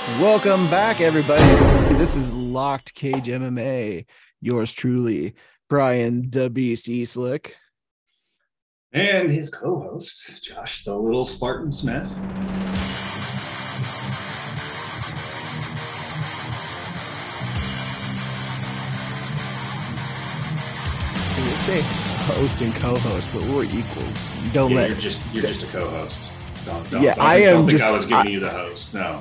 Welcome back, everybody. This is Locked Cage MMA. Yours truly, Brian the Beast Eastlick. And his co-host, Josh the Little Spartan Smith. So we say host and co-host, but we're equals. Don't Yeah, let you're just a co-host. Don't think just I was giving you the host. No.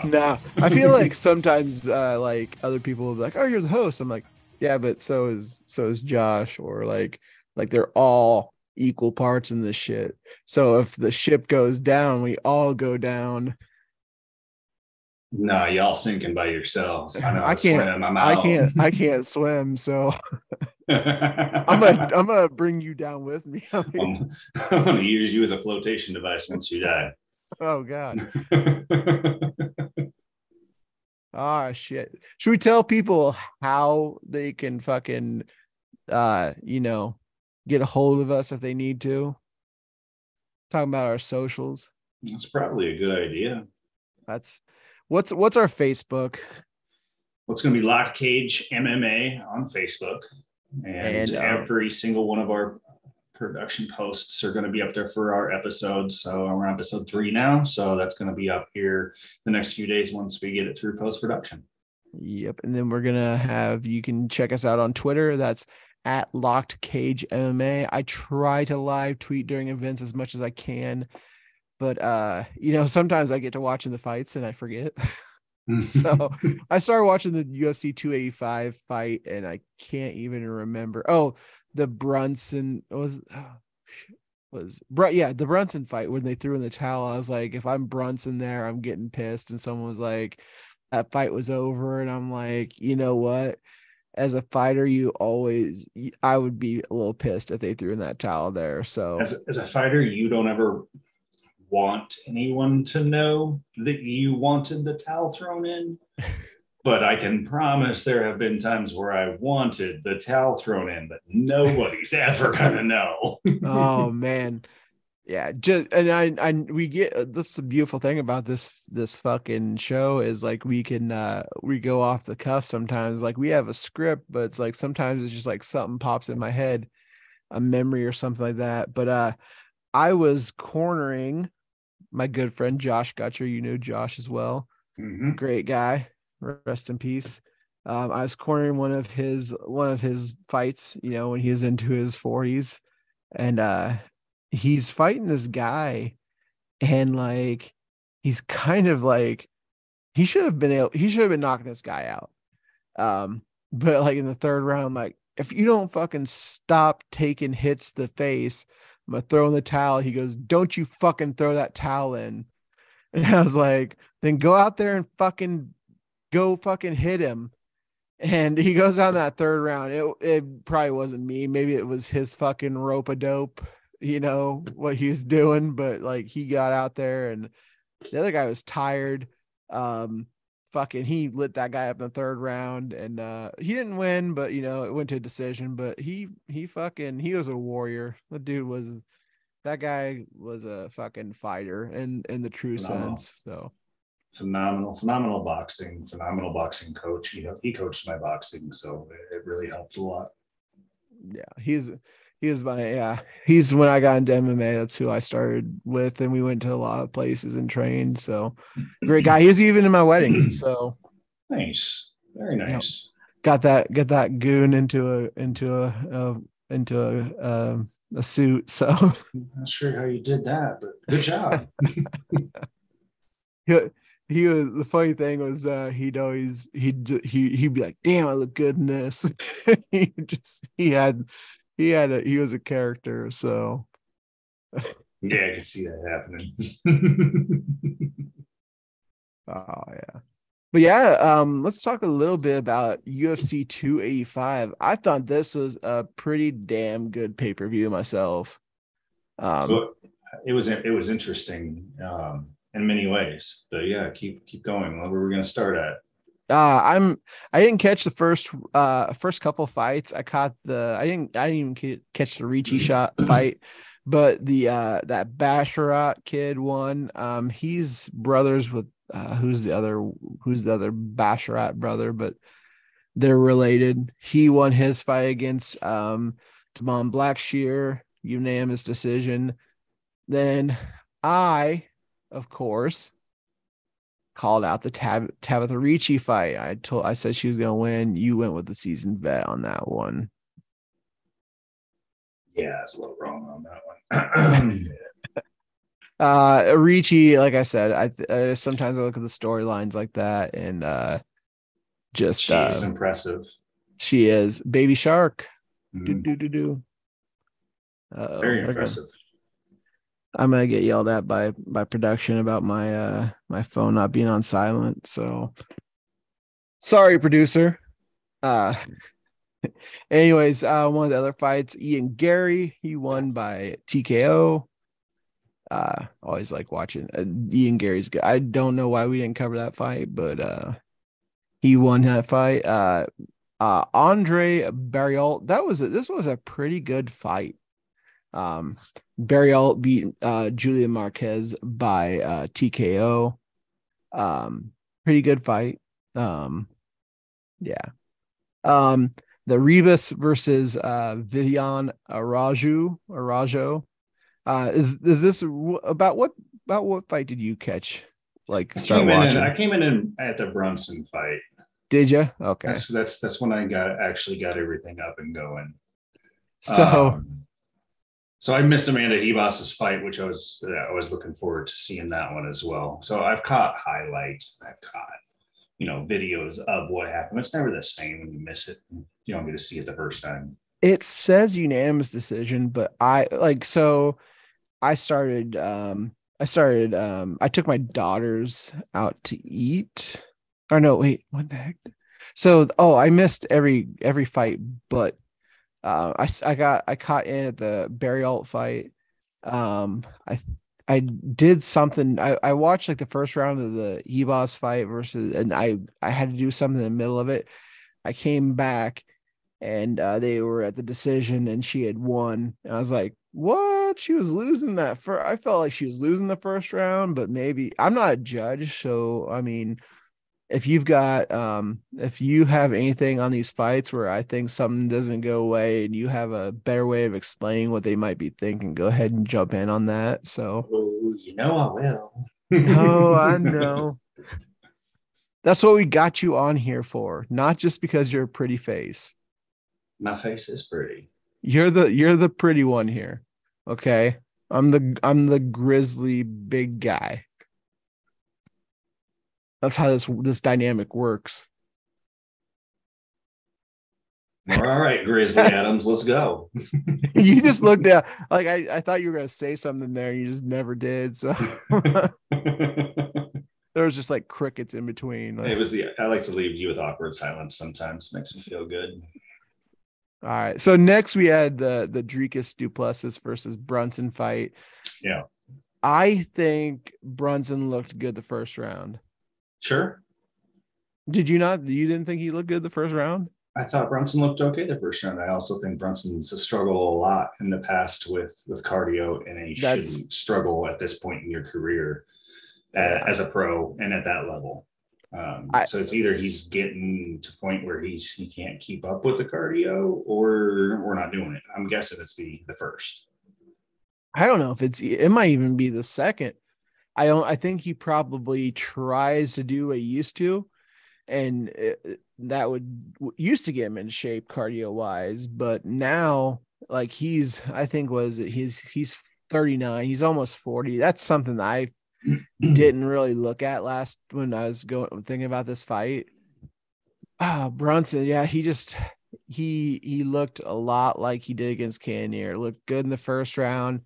No, I feel like sometimes like other people will be like, "Oh, you're the host." I'm like, "Yeah, but so is Josh," or like they're all equal parts in this shit. So if the ship goes down, we all go down. No, y'all sinking by yourself. I know how I to can't swim. I'm out. I can't swim, so I'm gonna bring you down with me. I'm going to use you as a flotation device once you die. Oh god. Ah, shit. Should we tell people how they can fucking get a hold of us if they need to? Talking about our socials. That's probably a good idea. That's what's our Facebook? What's going to be Locked Cage MMA on Facebook. And every single one of our production posts are going to be up there for our episodes. So we're on episode 3 now. So that's going to be up here the next few days once we get it through post-production. Yep. And then we're going to have, you can check us out on Twitter. That's at Locked Cage MMA. I try to live tweet during events as much as I can, but sometimes I get to watching the fights and I forget. So I started watching the UFC 285 fight and I can't even remember. Oh, the Brunson the Brunson fight when they threw in the towel. I was like, if I'm Brunson there, I'm getting pissed. And someone was like, that fight was over. And I'm like, you know what? As a fighter, I would be a little pissed if they threw in that towel there. So as a fighter, you don't ever want anyone to know that you wanted the towel thrown in. But I can promise there have been times where I wanted the towel thrown in, but nobody's ever gonna know. Oh man. Yeah, we get this is the beautiful thing about this fucking show is like we go off the cuff sometimes. Like we have a script, but it's like sometimes it's just like something pops in my head, a memory or something like that. But I was cornering my good friend Josh Gutcher. You know Josh as well. Mm-hmm. Great guy. Rest in peace. I was cornering one of his fights, when he was into his 40s, and he's fighting this guy, and like he's kind of like he should have been knocking this guy out. But like in the third round, like if you don't fucking stop taking hits to the face, I'm gonna throw in the towel. He goes, "Don't you fucking throw that towel in." And I was like, then go out there and fucking hit him. And he goes down that third round. It probably wasn't me. Maybe it was his fucking rope-a-dope, what he was doing. But like he got out there and the other guy was tired. He lit that guy up in the third round and he didn't win, but it went to a decision. But he was a warrior. That guy was a fucking fighter in the true sense. So phenomenal boxing coach. He coached my boxing, so it really helped a lot. Yeah, he's when I got into MMA, that's who I started with, and we went to a lot of places and trained. So great guy. He was even in my wedding. So nice, very nice. Got that goon into a suit. So I'm not sure how you did that, but good job. He was, the funny thing was he'd be like, "Damn, I look good in this." he was a character. So yeah, I could see that happening. Oh yeah. But yeah, let's talk a little bit about UFC 285. I thought this was a pretty damn good pay-per-view myself. It was interesting in many ways. But yeah, keep going. Where were we going to start at? I didn't catch the first couple fights. I didn't even catch the Ricci shot fight, But the that Basharat kid won. He's brothers with who's the other Basharat brother, but they're related. He won his fight against Damon Blackshear, unanimous decision. Then I, of course, called out the Tabitha Ricci fight. I said she was gonna win. You went with the seasoned vet on that one. Yeah, it's a little wrong on that one. Ricci, like I said, I sometimes I look at the storylines like that, and she's impressive. She is Baby Shark. Mm-hmm. Do. Very impressive. I'm gonna get yelled at by production about my phone not being on silent. So sorry, producer. Anyways, one of the other fights, Ian Gary, he won by TKO. Always like watching Ian Gary's good. I don't know why we didn't cover that fight, but he won that fight. Andre Barriault, this was a pretty good fight. Barriault beat Julian Marquez by TKO. Pretty good fight. Yeah. The Rivas versus Vivian Arajo. Is this about what fight did you catch? Like start watching? I came in at the Brunson fight. Did you? Okay. That's when I actually got everything up and going. So I missed Amanda Ebos's fight, which I was looking forward to seeing that one as well. So I've caught highlights. I've caught videos of what happened. It's never the same when you miss it. You don't get to see it the first time. It says unanimous decision, but I took my daughters out to eat. Or no, wait, what the heck? So I missed every fight, but I caught in at the Barriault fight. I did something. I watched like the first round of the Ebos fight and I had to do something in the middle of it. I came back and they were at the decision and she had won. And I was like, what? She was losing that I felt like she was losing the first round, but maybe I'm not a judge. So, I mean, if you have anything on these fights where I think something doesn't go away and you have a better way of explaining what they might be thinking, go ahead and jump in on that. So, I will. Oh, I know. That's what we got you on here for, not just because you're a pretty face. My face is pretty. You're the pretty one here. Okay. I'm the grizzly big guy. That's how this dynamic works. All right, Grizzly Adams, let's go. You just looked at like I thought you were gonna say something there. You just never did. So there was just like crickets in between. I like to leave you with awkward silence sometimes. Makes me feel good. All right. So next we had the Dricus Du Plessis versus Brunson fight. Yeah. I think Brunson looked good the first round. Sure. Did you not? You didn't think he looked good the first round? I thought Brunson looked okay the first round. I also think Brunson's struggled a lot in the past with cardio, and he shouldn't struggle at this point in your career as a pro and at that level. So it's either he's getting to a point where he can't keep up with the cardio, or we're not doing it. I'm guessing it's the first. I don't know if it might even be the second. I think he probably tries to do what he used to, and that would used to get him in shape cardio wise, but now like he's 39, he's almost 40. That's something that I didn't really look at last when I was thinking about this fight. Brunson, yeah, he looked a lot like he did against Cannonier. Looked good in the first round,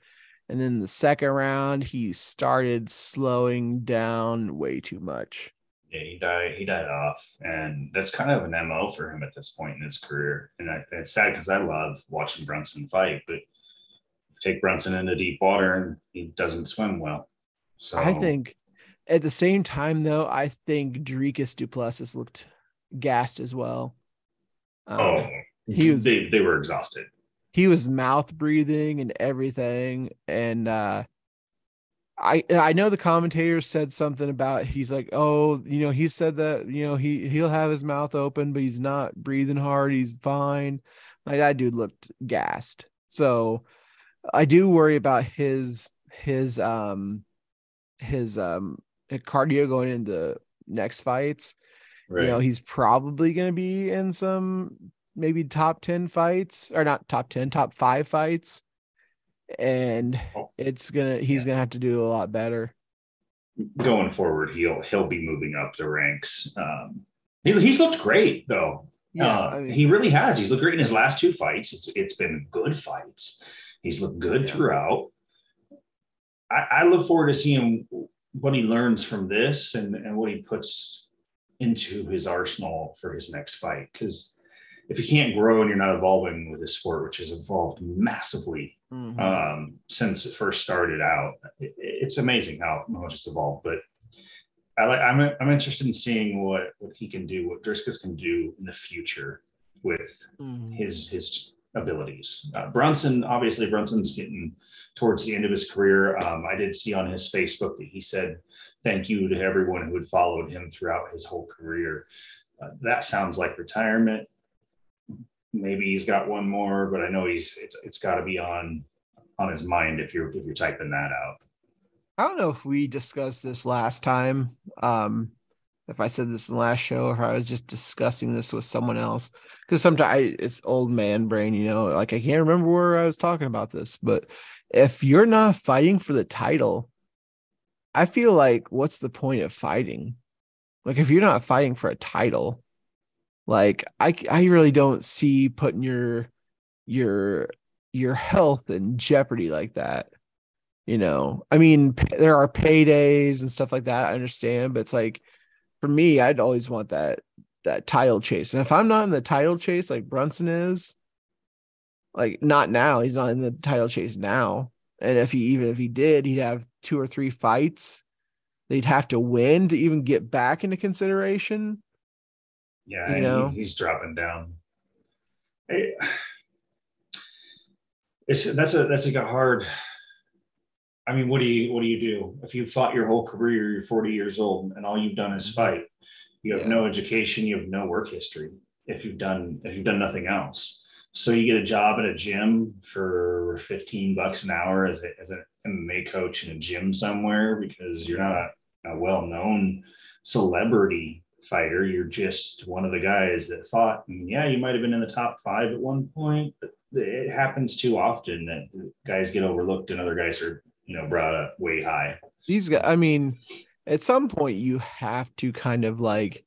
and then the second round he started slowing down way too much. Yeah, he died off, and that's kind of an MO for him at this point in his career. And it's sad because I love watching Brunson fight, but take Brunson into deep water and he doesn't swim well. So I think at the same time, though, I think Dricus Du Plessis looked gassed as well. They were exhausted. he was mouth breathing and everything. And I know the commentator said something about, he's like, oh, he said that, he'll have his mouth open, but he's not breathing hard. He's fine. Like, that dude looked gassed. So I do worry about his cardio going into next fights. Right. He's probably going to be in some maybe top 10 fights, or not top 10, top 5 fights. And Oh, he's yeah. going to have to do a lot better. Going forward, he'll be moving up the ranks. He's looked great though. Yeah. I He mean, really has. He's looked great in his last 2 fights. It's been good fights. He's looked good yeah. throughout. I look forward to seeing what he learns from this and what he puts into his arsenal for his next fight. Because if you can't grow and you're not evolving with this sport, which has evolved massively Mm-hmm. since it first started out, it's amazing how much it's evolved. But I'm interested in seeing what he can do, what Driscus can do in the future with Mm-hmm. his abilities. Brunson's getting towards the end of his career. I did see on his Facebook that he said thank you to everyone who had followed him throughout his whole career. That sounds like retirement. Maybe he's got one more, but I know it's got to be on his mind if you're typing that out. I don't know if we discussed this last time. If I said this in the last show, or if I was just discussing this with someone else, because sometimes it's old man brain, like I can't remember where I was talking about this. But if you're not fighting for the title, I feel like, what's the point of fighting? Like, if you're not fighting for a title, like, I really don't see putting your your health in jeopardy like that. I mean, there are paydays and stuff like that, I understand, but it's like, for me, I'd always want that title chase. And if I'm not in the title chase like Brunson is, like, not now, he's not in the title chase now. And if he did, he'd have 2 or 3 fights they'd have to win to even get back into consideration. Yeah, You and know, he's dropping down. Hey, that's like a hard. I mean, what do you do if you fought your whole career? You're 40 years old, and all you've done is fight. You have yeah. no education. You have no work history. If you've done nothing else, so you get a job at a gym for $15 an hour as an MMA coach in a gym somewhere because you're Yeah. not a well known celebrity fighter. You're just one of the guys that fought. And yeah, you might have been in the top 5 at one point, but it happens too often that guys get overlooked and other guys are brought up way high. These guys, I mean, at some point you have to kind of like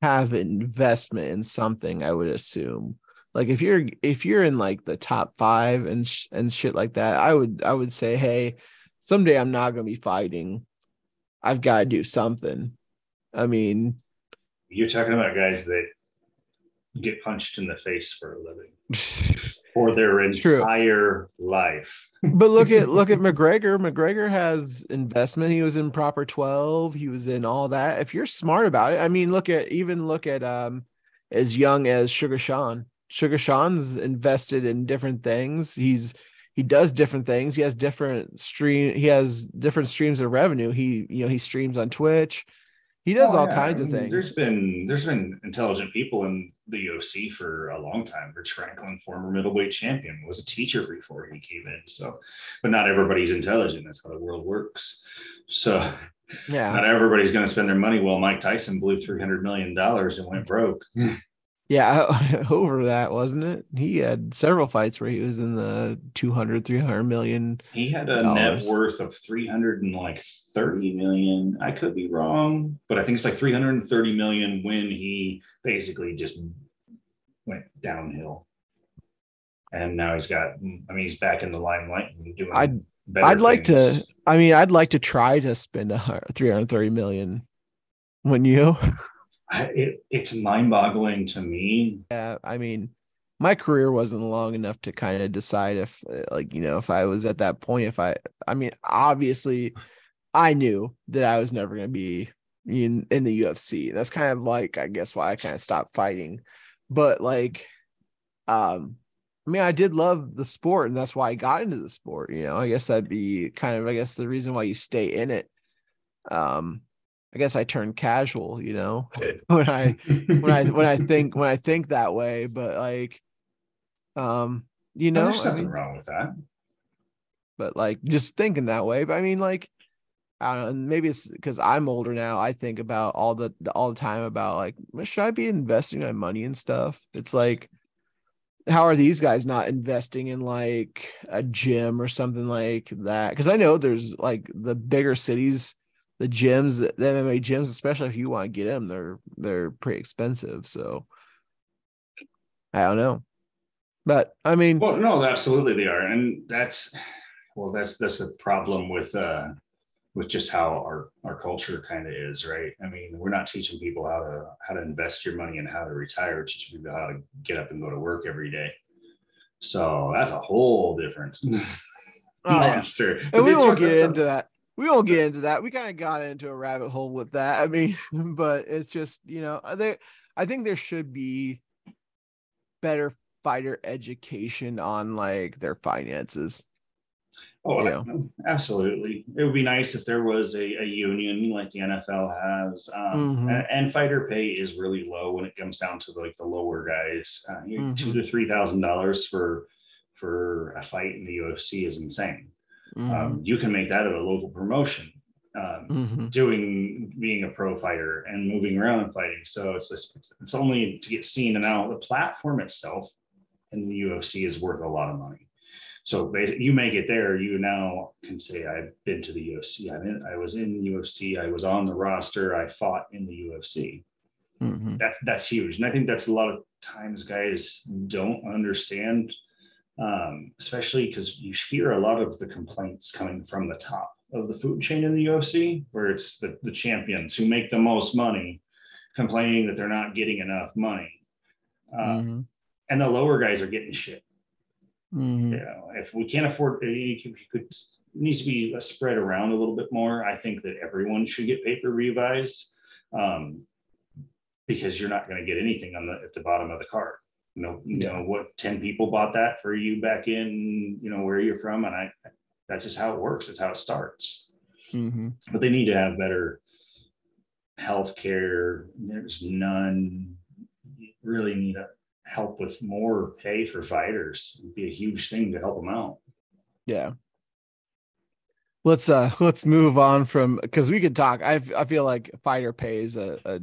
have investment in something, I would assume. Like, if you're in like the top 5 and shit like that, I would say, hey, someday I'm not gonna be fighting. I've got to do something. I mean, You're talking about guys that get punched in the face for a living for their true. entire life. But look at McGregor. McGregor has investment. He was in Proper 12. He was in all that. If you're smart about it, I mean, look at as young as Sugar Sean. Sugar Sean's invested in different things. He does different things. He has different streams of revenue. He streams on Twitch. He does Oh all yeah, I kinds of mean, things. there's been intelligent people in the UFC for a long time. Rich Franklin, former middleweight champion, was a teacher before he came in. So, but not everybody's intelligent. That's how the world works. So, Yeah. not everybody's going to spend their money. Well, Mike Tyson blew $300 million and went broke. Yeah, over that, wasn't it? He had several fights where he was in the 200, 300 million He had a net dollars. worth of 330 million. I could be wrong, but I think it's like 330 million when he basically just went downhill. And now he's back in the limelight and doing I'd better I'd like to. things. I mean, I'd like to try to spend 330 million. When you, It's mind boggling to me. yeah, I mean, my career wasn't long enough to kind of decide if, like, if I was at that point. I mean, obviously, I knew that I was never going to be in the UFC. That's kind of like, I guess, why I kind of stopped fighting. But like, um, I mean, I did love the sport, and that's why I got into the sport. I guess that'd be kind of, I guess, the reason why you stay in it. Um, I guess I turned casual, when I think that way. But like, No, there's I nothing mean, wrong with that. but like just thinking that way. But I mean, like, I don't know. And maybe it's because I'm older now. I think about all the time about like, should I be investing my money and stuff? It's like, how are these guys not investing in like a gym or something like that? Because I know there's like the bigger cities, the gyms, the MMA gyms, especially if you want to get them, they're pretty expensive. So I don't know, but I mean, Well, no, absolutely they are, and that's a problem with just how our culture kind of is, right? I mean, we're not teaching people how to invest your money and how to retire. We're teaching people how to get up and go to work every day. So that's a whole different oh yeah, monster. and we won't get into that. We won't get into that. We kind of got into a rabbit hole with that. I mean, but it's just I think there should be better fighter education on like their finances. Oh, absolutely. It would be nice if there was a union like the NFL has. Mm-hmm. And fighter pay is really low when it comes down to like the lower guys. Mm-hmm. $2,000 to $3,000 for a fight in the UFC is insane. Mm-hmm. You can make that at a local promotion, Mm-hmm. being a pro fighter and moving around and fighting. So it's only to get seen, and now the platform itself in the UFC is worth a lot of money. So you make it there, you now can say, I've been to the UFC. I was in the UFC. I was on the roster. I fought in the UFC. Mm-hmm. That's huge, and I think that's a lot of times guys don't understand, especially because you hear a lot of the complaints coming from the top of the food chain in the UFC, where it's the champions who make the most money complaining that they're not getting enough money, Mm-hmm. and the lower guys are getting shit. Mm-hmm. If we can't afford it, it needs to be spread around a little bit more. I think that everyone should get pay-per-view buys, because you're not going to get anything at the bottom of the card. You know what, 10 people bought that for you back in, where you're from. And that's just how it works. That's how it starts. Mm-hmm. But they need to have better health care. There's none. You really need to help with more pay for fighters. It'd be a huge thing to help them out. Yeah. Let's move on from, because we could talk. I feel like fighter pay is a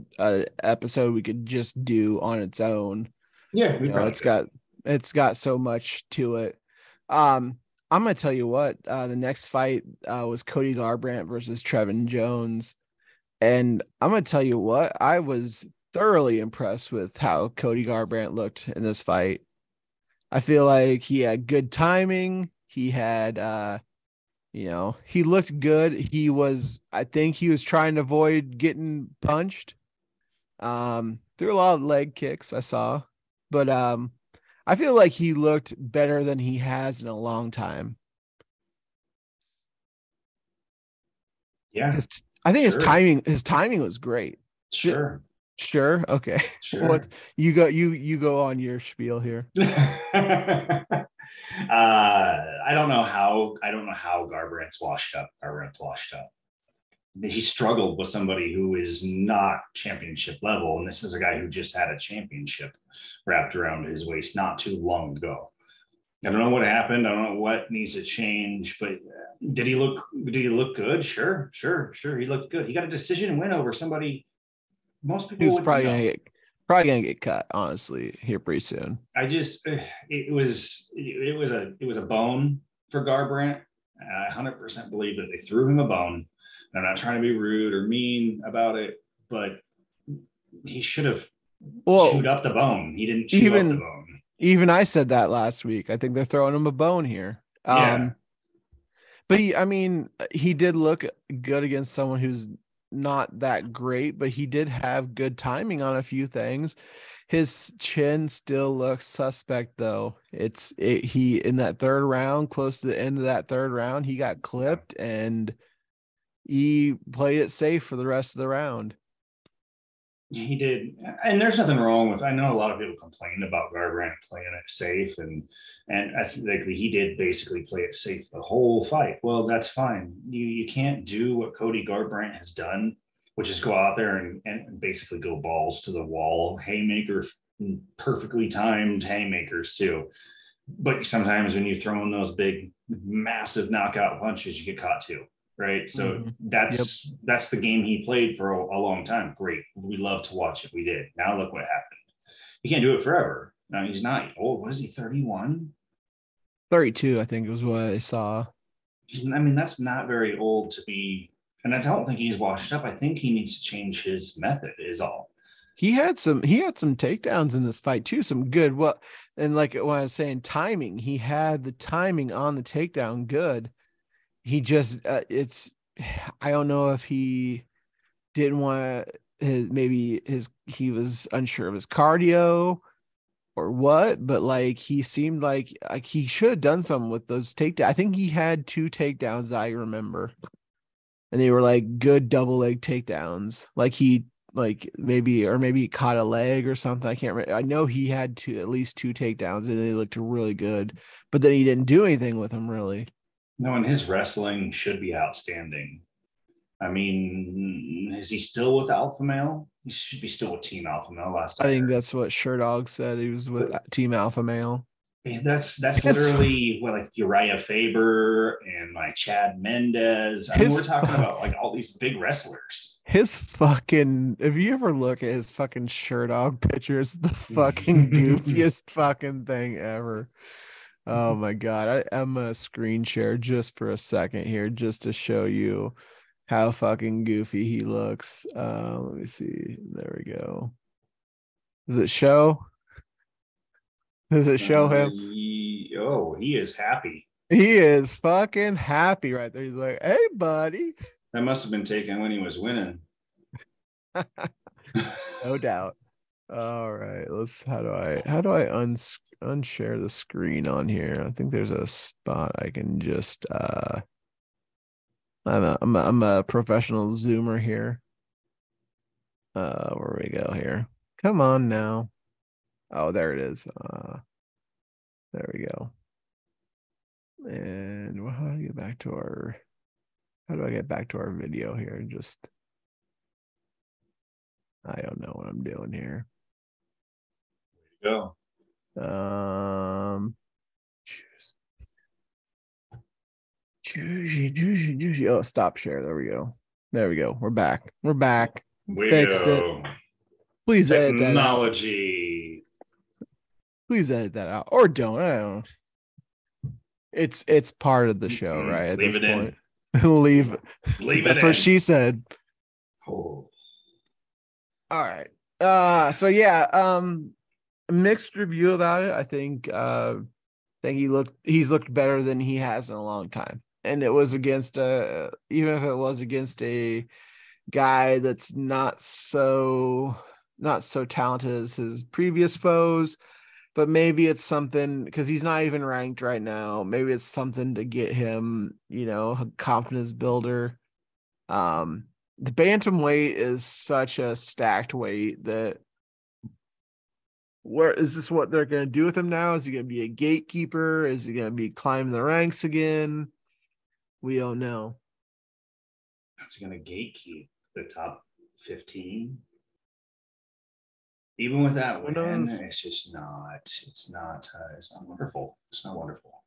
episode we could just do on its own. Yeah, we probably it's got so much to it. I'm gonna tell you what, the next fight was Cody Garbrandt versus Trevin Jones. And I'm gonna tell you what, I was thoroughly impressed with how Cody Garbrandt looked in this fight. I feel like he had good timing. He had he looked good. I think he was trying to avoid getting punched. Threw a lot of leg kicks I saw, but I feel like he looked better than he has in a long time. Yeah, I think sure. his timing was great. Sure. Sure. Okay. Sure. You go on your spiel here. I don't know how Garbrandt's washed up. Garbrandt's washed up. He struggled with somebody who is not championship level, and this is a guy who just had a championship wrapped around his waist not too long ago. I don't know what happened. I don't know what needs to change, but did he look good? Sure. He looked good. He got a decision win over somebody most He people was wouldn't know. Probably gonna get cut, honestly, here pretty soon. It was a bone for Garbrandt. I 100% believe that they threw him a bone. I'm not trying to be rude or mean about it, but he should have chewed up the bone. He didn't chew up the bone. Even I said that last week. I think they're throwing him a bone here. Yeah. But he did look good against someone who's not that great, but he did have good timing on a few things. His chin still looks suspect though. He in that third round, close to the end of that third round, he got clipped and he played it safe for the rest of the round. He did, and there's nothing wrong with. I know a lot of people complain about Garbrandt playing it safe, and I think he did basically play it safe the whole fight. Well, that's fine. You can't do what Cody Garbrandt has done, which is go out there and basically go balls to the wall, haymaker, perfectly timed haymakers too. But sometimes when you throw in those big, massive knockout punches, you get caught too, right? So Yep. that's the game he played for a long time. Great, we love to watch it. We did. Now look what happened. He can't do it forever. Now he's not old. What is he? 31. 32, I think was what I saw. I mean, that's not very old to be. And I don't think he's washed up. I think he needs to change his method. Is all. He had some takedowns in this fight too, some good. What and like when I was saying timing, he had the timing on the takedown good. He just it's I don't know if he didn't want his maybe his he was unsure of his cardio or what, but like he seemed like he should have done something with those takedowns. I think he had two takedowns I remember, and they were like good double leg takedowns. Maybe he caught a leg or something. I can't remember. I know he had at least two takedowns, and they looked really good. But then he didn't do anything with them really. No, and his wrestling should be outstanding. I mean, is he still with Alpha Male? He should be still with Team Alpha Male last I I think heard. that's what Sherdog said. He was with Team Alpha Male. That's His literally what like Uriah Faber and like Chad Mendez. I mean, we're his talking about like all these big wrestlers. his fucking if you ever look at his fucking Sherdog picture, it's the fucking goofiest fucking thing ever. Oh my god. I'm gonna screen share just for a second here just to show you how fucking goofy he looks. Let me see. There we go. Does it show? Does it show him? He is happy. He is fucking happy right there. He's like, hey, buddy. That must have been taken when he was winning. No doubt. All right. How do I unshare the screen on here? I think there's a spot I can just I'm a professional zoomer here. Where we go here? Come on now. Oh, there it is. There we go. And how do I get back to our video here? Just I don't know what I'm doing here. Go. Choose. Oh, stop share. There we go. There we go. We're back. We're back. Way to Fixed it. go. Please edit that out. Technology. Please edit that out. Or don't. I don't know. It's part of the show, right? At Leave this it point. in. Leave That's what she said. Oh. All right. So yeah, mixed review about it. I think he's looked better than he has in a long time. And it was against even if it was against a guy that's not so talented as his previous foes, but maybe it's something because he's not even ranked right now. Maybe it's something to get him, a confidence builder. The bantamweight is such a stacked weight that where is this what they're going to do with him now? Is he going to be a gatekeeper? Is he going to be climbing the ranks again? We don't know. That's going to gatekeep the top 15. Even with that win, it's just not. It's not wonderful. It's not wonderful.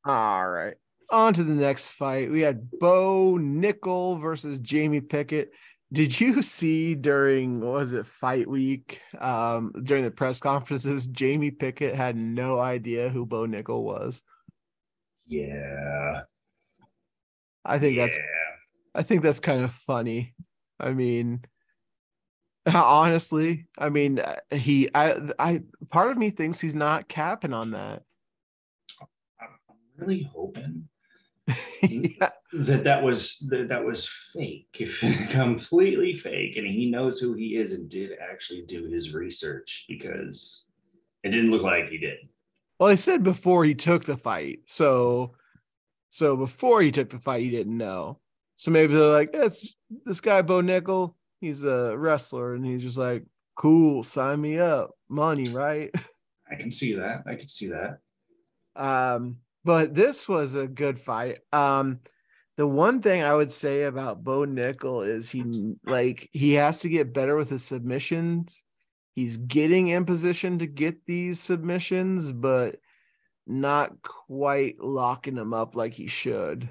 All right. On to the next fight. We had Bo Nickel versus Jamie Pickett. Did you see during, what was it, fight week, during the press conferences, Jamie Pickett had no idea who Bo Nickel was? Yeah. I think that's kind of funny. I mean, honestly, I mean, I part of me thinks he's not capping on that. I'm really hoping Yeah. that was fake, completely fake, and he knows who he is and did actually do his research because it didn't look like he did. Well, he said before he took the fight, so before he took the fight, he didn't know. So maybe they're like, "That's this guy Bo Nickel. He's a wrestler, and he's just like, cool, sign me up, money, right? I can see that. I can see that. But this was a good fight. The one thing I would say about Bo Nickel is he has to get better with his submissions. He's getting in position to get these submissions, but not quite locking them up like he should.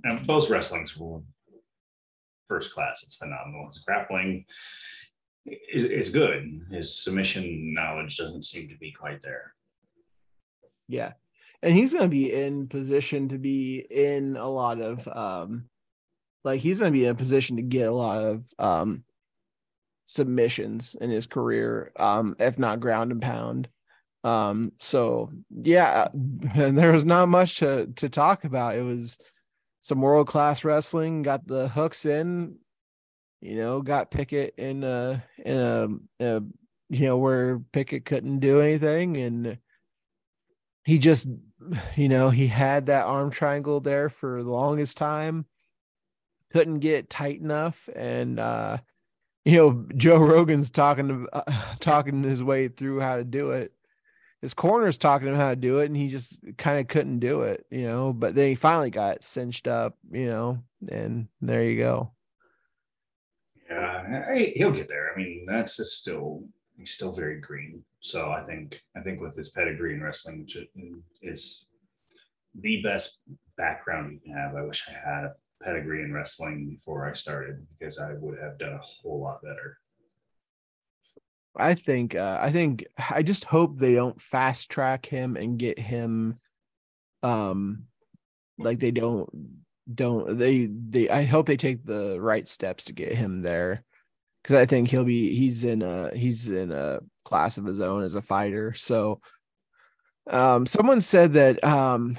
And Bo's wrestling's first class. It's phenomenal. His grappling is good. His submission knowledge doesn't seem to be quite there. Yeah. And he's going to be in position to be in a lot of he's going to be in a position to get a lot of submissions in his career, if not ground and pound. So yeah, and there was not much to talk about. It was some world-class wrestling, got the hooks in, got Pickett in a where Pickett couldn't do anything, and he just he had that arm triangle there for the longest time, couldn't get tight enough, and Joe Rogan's talking his way through how to do it. His corner's talking to him how to do it, and he just kind of couldn't do it, but then he finally got cinched up, and there you go. Yeah, he'll get there. I mean, that's just he's still very green. So I think with his pedigree in wrestling, which is the best background you can have. I wish I had a pedigree in wrestling before I started, because I would have done a whole lot better. I think I just hope they don't fast track him and get him like they don't they I hope they take the right steps to get him there, because I think he's in a class of his own as a fighter. So someone said that it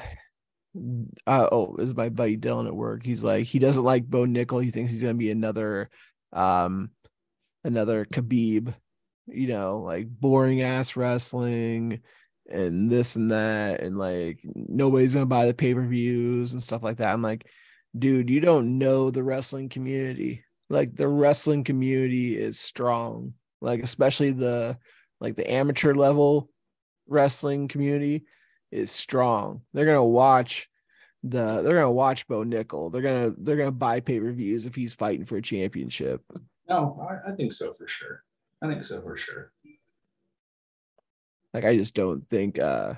was my buddy Dylan at work. He's like, he doesn't like Bo Nickel. He thinks he's gonna be another Khabib, like boring ass wrestling and this and that, and like nobody's gonna buy the pay-per-views and stuff like that. I'm like, dude, you don't know the wrestling community. Like, the wrestling community is strong, like especially the amateur level wrestling community is strong. They're gonna watch Bo Nickel. They're gonna buy pay-per-views if he's fighting for a championship. No, I think so for sure. I think so for sure. Like, I just don't think I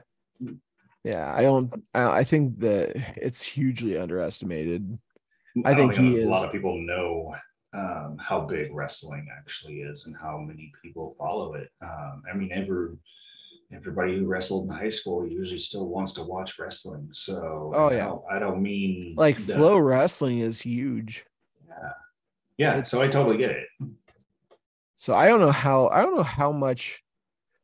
think that it's hugely underestimated. I think he is. A lot of people know how big wrestling actually is and how many people follow it. I mean, everybody who wrestled in high school usually still wants to watch wrestling. So I don't mean like flow wrestling is huge. Yeah. So I totally get it. So I don't know how much,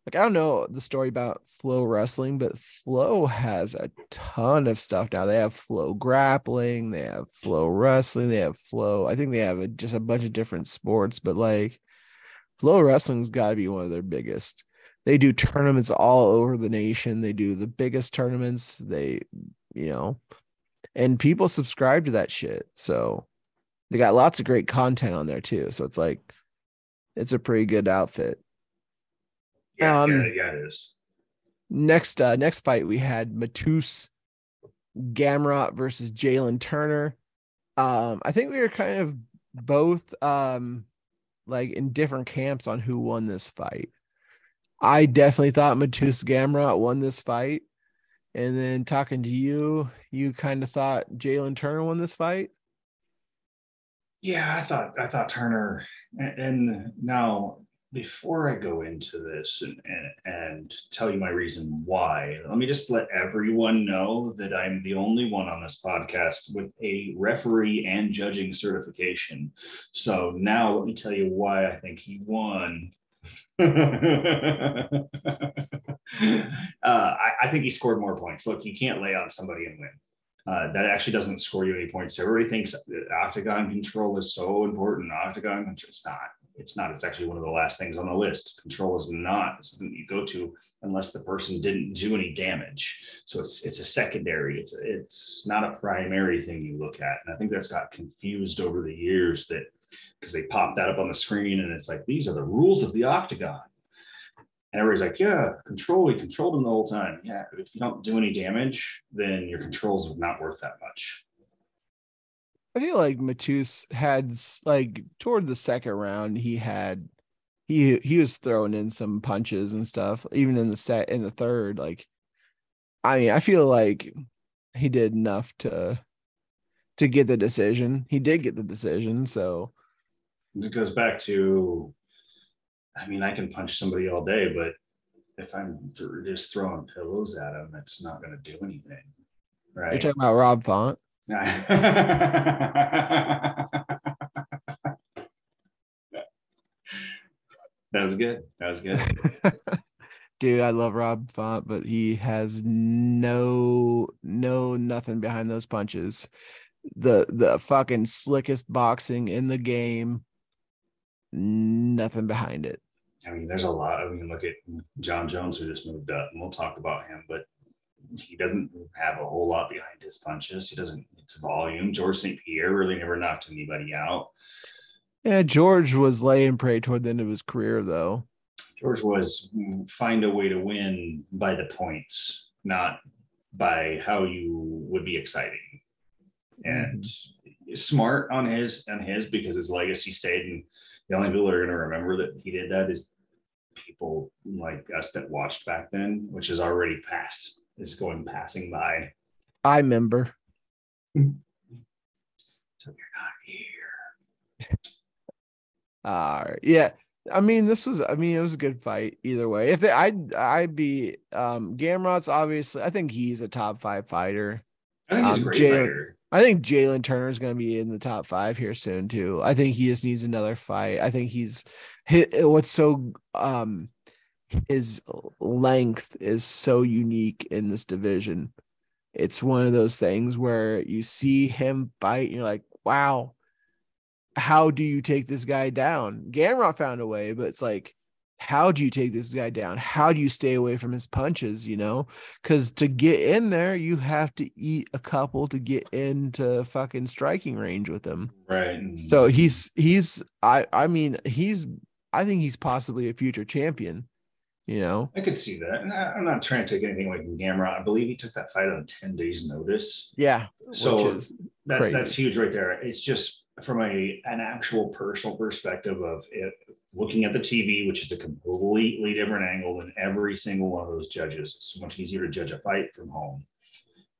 like, I don't know the story about Flow Wrestling, but Flow has a ton of stuff now. They have Flow Grappling, they have Flow Wrestling, they have Flow. I think they have just a bunch of different sports, but like Flow Wrestling's got to be one of their biggest. They do tournaments all over the nation. They do the biggest tournaments. And people subscribe to that shit. So they got lots of great content on there too. So it's like, it's a pretty good outfit. Yeah, it is. Next fight, we had Matus Gamrot versus Jalen Turner. I think we were kind of both like in different camps on who won this fight. I definitely thought Matus Gamrot won this fight. And then talking to you kind of thought Jalen Turner won this fight. Yeah, I thought Turner, and now before I go into this and tell you my reason why, let me just let everyone know that I'm the only one on this podcast with a referee and judging certification. So now let me tell you why I think he won. I think he scored more points. Look, you can't lay on somebody and win. That actually doesn't score you any points. Everybody thinks that octagon control is so important. Octagon control, it's not. it's not. It's actually one of the last things on the list. Control is not something you go to unless the person didn't do any damage. So it's a secondary. It's not a primary thing you look at. And I think that's got confused over the years, that because they pop that up on the screen and it's like, these are the rules of the octagon. And everybody's like, yeah, we controlled them the whole time. Yeah, if you don't do any damage, then your controls are not worth that much. I feel like Matus had, like, toward the second round, he was throwing in some punches and stuff, even in the third. Like, I mean, I feel like he did enough to get the decision. He did get the decision, so it goes back to, I mean, I can punch somebody all day, but if I'm just throwing pillows at them, it's not going to do anything, right? You're talking about Rob Font. That was good. Dude, I love Rob Font, but he has no nothing behind those punches. The fucking slickest boxing in the game, nothing behind it. I mean, there's a lot. I mean, look at John Jones, who just moved up, and we'll talk about him, but he doesn't have a whole lot behind his punches. He doesn't, it's volume. George St. Pierre really never knocked anybody out. Yeah, George was laying prey toward the end of his career, though. George was find a way to win by the points, not by how you would be exciting. And smart on his because his legacy stayed. And the only people that are going to remember that he did that is people like us that watched back then, which is already past, is passing by. I remember. So you're not here. Yeah. I mean, it was a good fight either way. If I'd be Gamrot's, obviously, I think he's a top 5 fighter. I think he's a great fighter. I think Jalen Turner is going to be in the top 5 here soon too. I think he just needs another fight. I think what's so his length is so unique in this division. It's one of those things where you see him fight and you're like, wow, how do you take this guy down? Gamrot found a way, but it's like, how do you take this guy down? How do you stay away from his punches? Because to get in there, you have to eat a couple to get into fucking striking range with him. Right. So I think he's possibly a future champion. I could see that. And I'm not trying to take anything away from Gamrot. I believe he took that fight on 10 days notice. Yeah. So that's huge right there. It's just from an actual personal perspective of it, looking at the TV, which is a completely different angle than every single one of those judges. It's so much easier to judge a fight from home.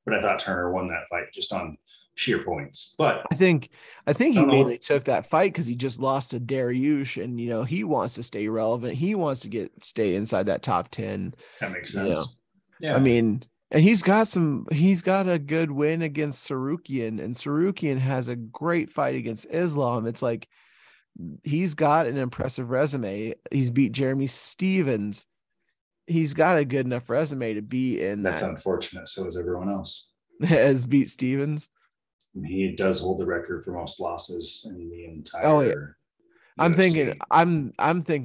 But I thought Turner won that fight just on sheer points. But I think he mainly took that fight because he just lost to Dariush, and he wants to stay relevant. He wants to stay inside that top 10. That makes sense. Yeah. I mean, and he's got a good win against Sarukian, and Sarukian has a great fight against Islam. It's like he's got an impressive resume. He's beat Jeremy Stevens. He's got a good enough resume to be in that. That's unfortunate. So is everyone else. Has beat Stevens. He does hold the record for most losses in the entire. Oh yeah. I'm thinking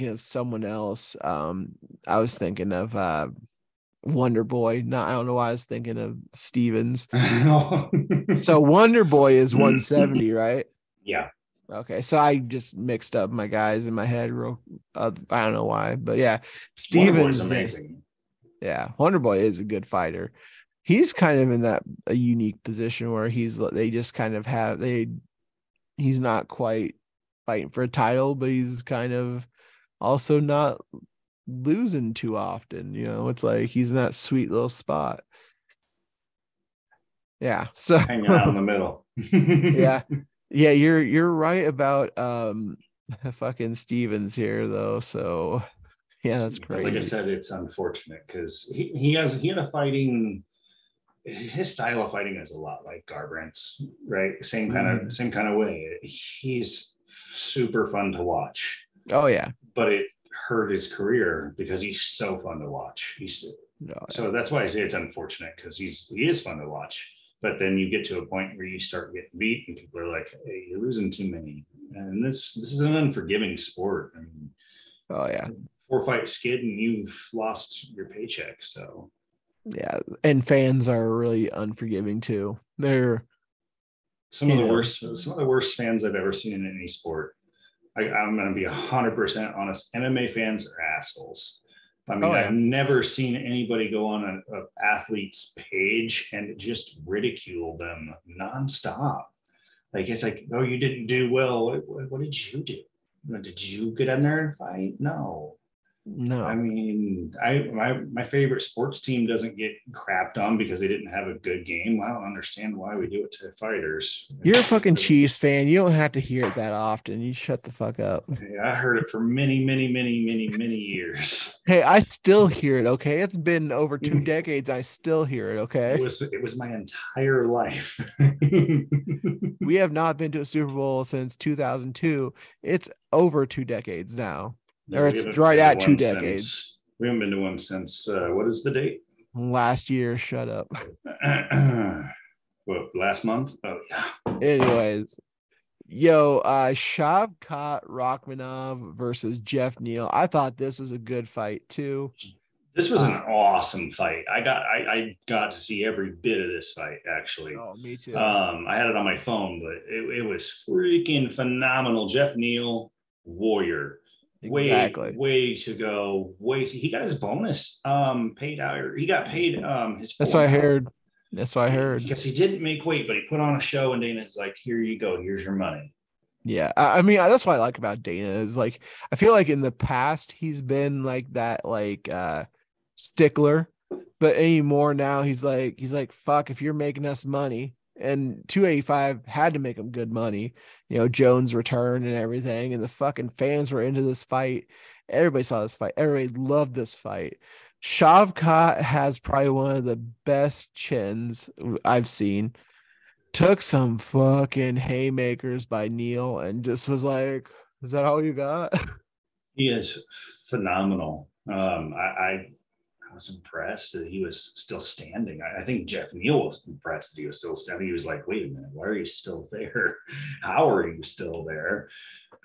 of someone else. I was thinking of Wonder Boy. No, I don't know why I was thinking of Stevens. So Wonder Boy is 170, right? Yeah. Okay, so I just mixed up my guys in my head. I don't know why, but yeah, Stevens. Amazing. Yeah, Wonder Boy is a good fighter. He's kind of in a unique position where he's not quite fighting for a title, but he's kind of also not losing too often. It's like he's in that sweet little spot. Yeah, so hanging out in the middle. Yeah, you're right about fucking Stevens here though. So yeah, that's crazy. Like I said, it's unfortunate because he had a fighting. His style of fighting is a lot like Garbrandt's, right? Same kind of way. He's super fun to watch. Oh yeah, but it hurt his career because he's so fun to watch. So that's why I say it's unfortunate because he is fun to watch. But then you get to a point where you start getting beat, and people are like, "Hey, you're losing too many." And this is an unforgiving sport. I mean, Oh yeah. 4-fight skid and you've lost your paycheck. So yeah, and fans are really unforgiving too. They're some of the worst fans I've ever seen in any sport. I'm going to be 100% honest. MMA fans are assholes. I mean, I've never seen anybody go on an athlete's page and just ridicule them nonstop. Like, it's like, oh, you didn't do well. What did you do? Did you get in there and fight? No. I mean, my favorite sports team doesn't get crapped on because they didn't have a good game. I don't understand why we do it to fighters. You're a fucking Chiefs fan. You don't have to hear it that often. You shut the fuck up. Yeah, I heard it for many, many, many, many, many years. Hey, I still hear it. Okay, it's been over 2 decades. I still hear it. Okay, it was my entire life. We have not been to a Super Bowl since 2002. It's over 2 decades now. Or it's right at 2 decades. We haven't been to one since what is the date? Last year. Shut up. What, last month? Oh yeah. Anyways, Shavkat Rachmanov versus Jeff Neal. I thought this was a good fight too. This was an awesome fight. I got to see every bit of this fight actually. Oh, me too. I had it on my phone, but it was freaking phenomenal. Jeff Neal, warrior. Exactly. Way to go. He got his bonus paid out. He got paid his. That's what I heard. That's what I heard. Because he didn't make weight, but he put on a show, and Dana's like, "Here you go. Here's your money." Yeah, I mean, that's what I like about Dana is like I feel like in the past he's been like that stickler, but anymore now he's like fuck, if you're making us money. And 285 had to make him good money, Jones returned and everything, and the fucking fans were into this fight. Everybody saw this fight. Everybody loved this fight. Shavkat has probably one of the best chins I've seen. Took some fucking haymakers by Neal and just was like, is that all you got? He is phenomenal. I was impressed that he was still standing. I think Jeff Neal was impressed that he was still standing. He was like, wait a minute, why are you still there? How are you still there?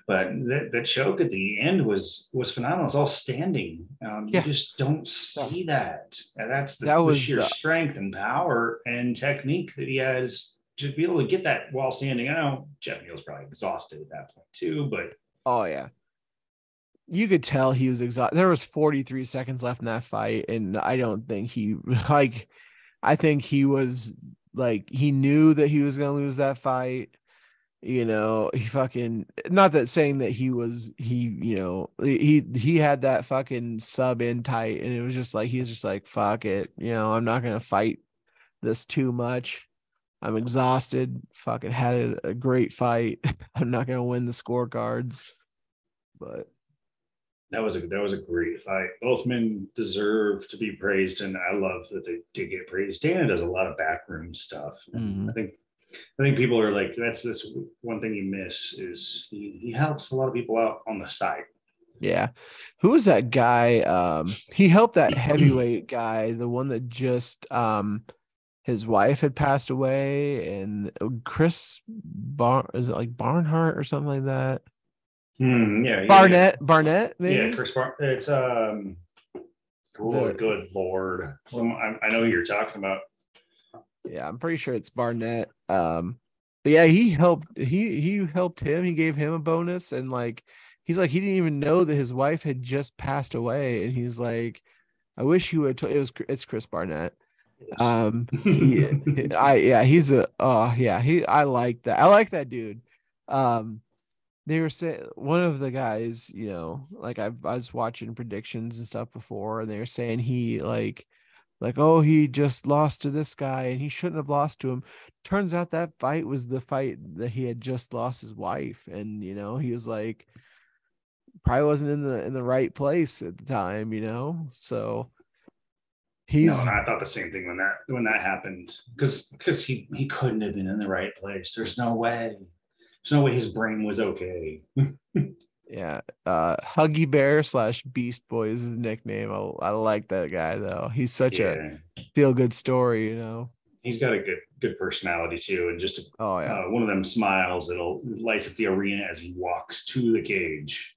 But that choke at the end was phenomenal. It's all standing. You just don't see that. And that's the sheer strength and power and technique that he has to be able to get that while standing. I know Jeff Neal's probably exhausted at that point too, but oh yeah. You could tell he was exhausted. There was 43 seconds left in that fight, and I don't think I think he was like, he knew that he was going to lose that fight. He fucking, not that saying that he had that fucking sub in tight, and it was just like, he's just like, fuck it. I'm not going to fight this too much. I'm exhausted. Fucking had a great fight. I'm not going to win the scorecards, but that was a great fight. Both men deserve to be praised, and I love that they did get praised. Dana does a lot of backroom stuff. Mm-hmm. I think people are like, that's this one thing you miss is he helps a lot of people out on the side. Yeah. Who was that guy? He helped that heavyweight guy, the one that just his wife had passed away, and is it like Barnhart or something like that? Yeah, Barnett, maybe. Yeah, Chris Barnett. It's good Lord. I know who you're talking about. Yeah, I'm pretty sure it's Barnett. But yeah, he helped him. He gave him a bonus, and he's like, he didn't even know that his wife had just passed away, and he's like, I wish you would. It's Chris Barnett. I like that. I like that dude. They were saying, one of the guys, I was watching predictions and stuff before, and they were saying he oh, he just lost to this guy and he shouldn't have lost to him. Turns out that fight was the fight that he had just lost his wife, and he was like, probably wasn't in the right place at the time, so I thought the same thing when that happened, because he couldn't have been in the right place. There's no way his brain was okay. Yeah. Huggy Bear / Beast Boy is his nickname. I like that guy though. He's such a feel good story, He's got a good personality too, and just Oh yeah. one of them smiles that'll lights up the arena as he walks to the cage.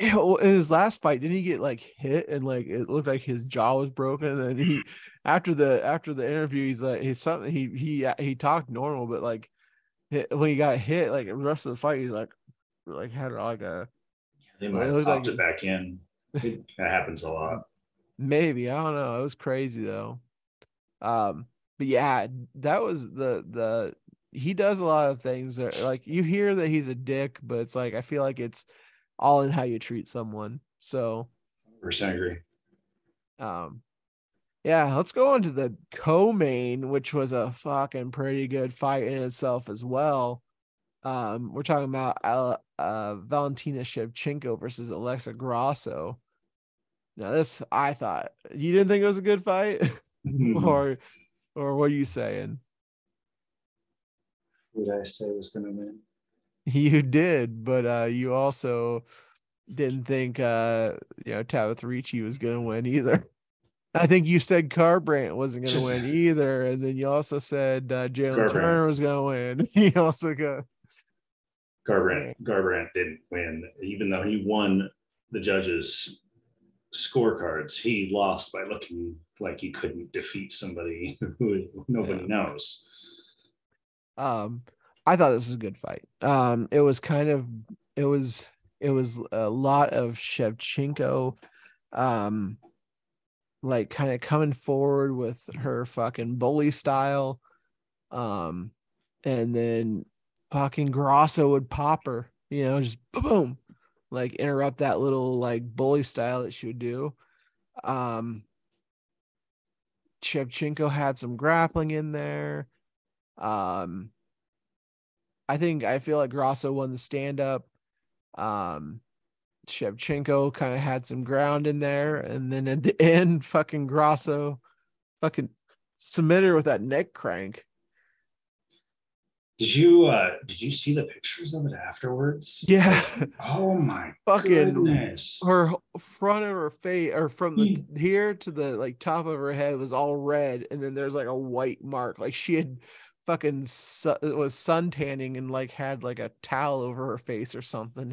Well, in his last fight, didn't he get like hit and like it looked like his jaw was broken? And then he, after the interview, he's like he's something he talked normal, but like when he got hit, like the rest of the fight, he's like had like a They it might have looked like popped it back in. That happens a lot. maybe, I don't know. It was crazy though. But yeah, that was the he does a lot of things that, like, you hear that he's a dick, but it's like I feel like it's all in how you treat someone. So 100% agree. um yeah, let's go on to the co-main, which was a fucking pretty good fight in itself as well. We're talking about Valentina Shevchenko versus Alexa Grasso. Now this, I thought, you didn't think it was a good fight, or what are you saying? Who did I say was going to win? You did, but you also didn't think Tabatha Ricci was gonna win either. I think you said Garbrandt wasn't gonna Just win either, and then you also said Jalen Garbrandt. Turner was gonna win. You also got Garbrandt didn't win, even though he won the judges' scorecards. He lost by looking like he couldn't defeat somebody who nobody knows. I thought this was a good fight. It was kind of it was it was a lot of Shevchenko, um, like kind of coming forward with her fucking bully style, um, and then fucking Grasso would pop her, just boom, like interrupt that little like bully style that she would do. Um, Shevchenko had some grappling in there. Um, I feel like Grasso won the stand up. Um, Shevchenko kind of had some ground in there, and then at the end, fucking Grasso fucking submitted her with that neck crank. Did you see the pictures of it afterwards? Yeah, Like, oh my fucking goodness. her front of her face, or from the here to the like top of her head, was all red, and then there's like a white mark, like she had fucking was suntanning and like had like a towel over her face or something.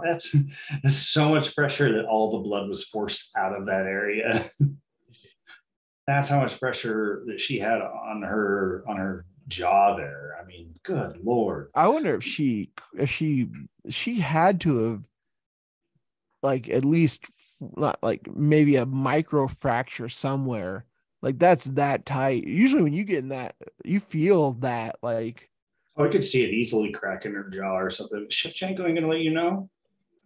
That's so much pressure that all the blood was forced out of that area. That's how much pressure that she had on her jaw there. I mean, good lord. I wonder if she had to have, like, at least not like maybe a micro fracture somewhere. Like that's that tight. Usually when you get in that, you feel that like Oh, I could see it easily cracking her jaw or something. Shevchenko ain't gonna let you know.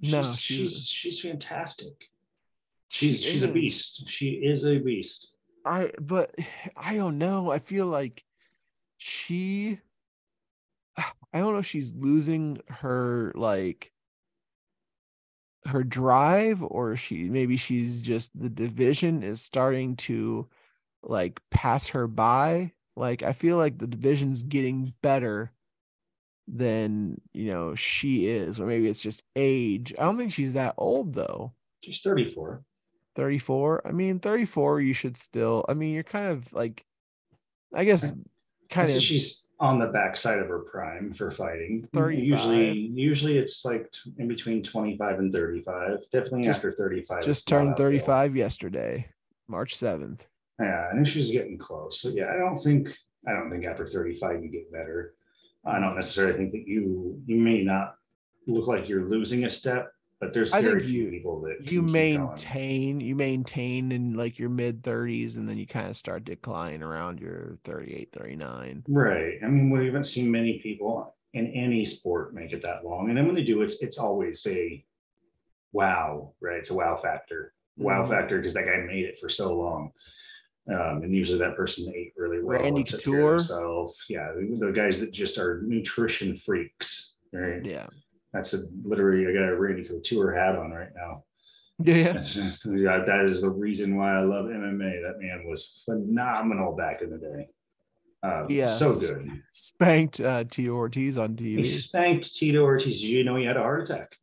no, She's fantastic. she She's a is. beast. She is a beast. But I don't know. I feel like she I don't know if she's losing her like her drive, or she's just, the division is starting to like pass her by. Like I feel like the division's getting better than she is, or maybe it's just age. I don't think she's that old though. She's 34. 34. I mean, 34, you should still, I mean, you're kind of like, I guess, I kind say of she's on the backside of her prime for fighting. 35. Usually it's like in between 25 and 35. Definitely just after 35, just it's not turned uphill. 35 yesterday, March 7th. Yeah, I think she's getting close. So yeah, I don't think after 35 you get better. I don't No. necessarily think that you may not look like you're losing a step, but there's I very think few you people that you can keep going. maintain in like your mid 30s, and then you kind of start declining around your 38, 39. Right. I mean, we haven't seen many people in any sport make it that long. And then when they do, it's always a wow, right? It's a wow factor. Wow Mm-hmm. factor because that guy made it for so long. And usually that person ate really well Randy and took care of Couture. themselves. Yeah, the guys that just are nutrition freaks, right? Yeah. That's literally I got a Randy Couture hat on right now. Yeah. That is the reason why I love MMA. That man was phenomenal back in the day. Yeah. So good. Spanked Tito Ortiz on He TV. spanked Tito Ortiz. Did you know he had a heart attack?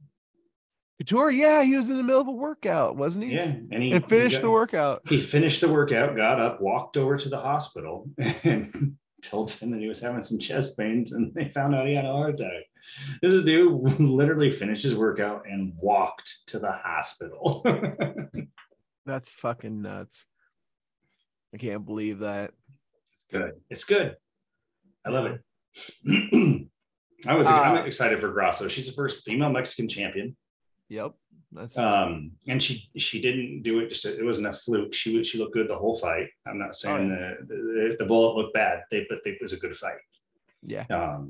Couture, yeah, he was in the middle of a workout, wasn't he? Yeah, and And finished the workout. He finished the workout, got up, walked over to the hospital, and told him that he was having some chest pains, and they found out he had a heart attack. This is a dude literally finished his workout and walked to the hospital. That's fucking nuts. I can't believe that. Good. It's good. I love it. I'm excited for Grasso. She's the first female Mexican champion. Yep. That's and she didn't do it it wasn't a fluke. She looked good the whole fight. I'm not saying the bullet looked bad, but it was a good fight. Yeah.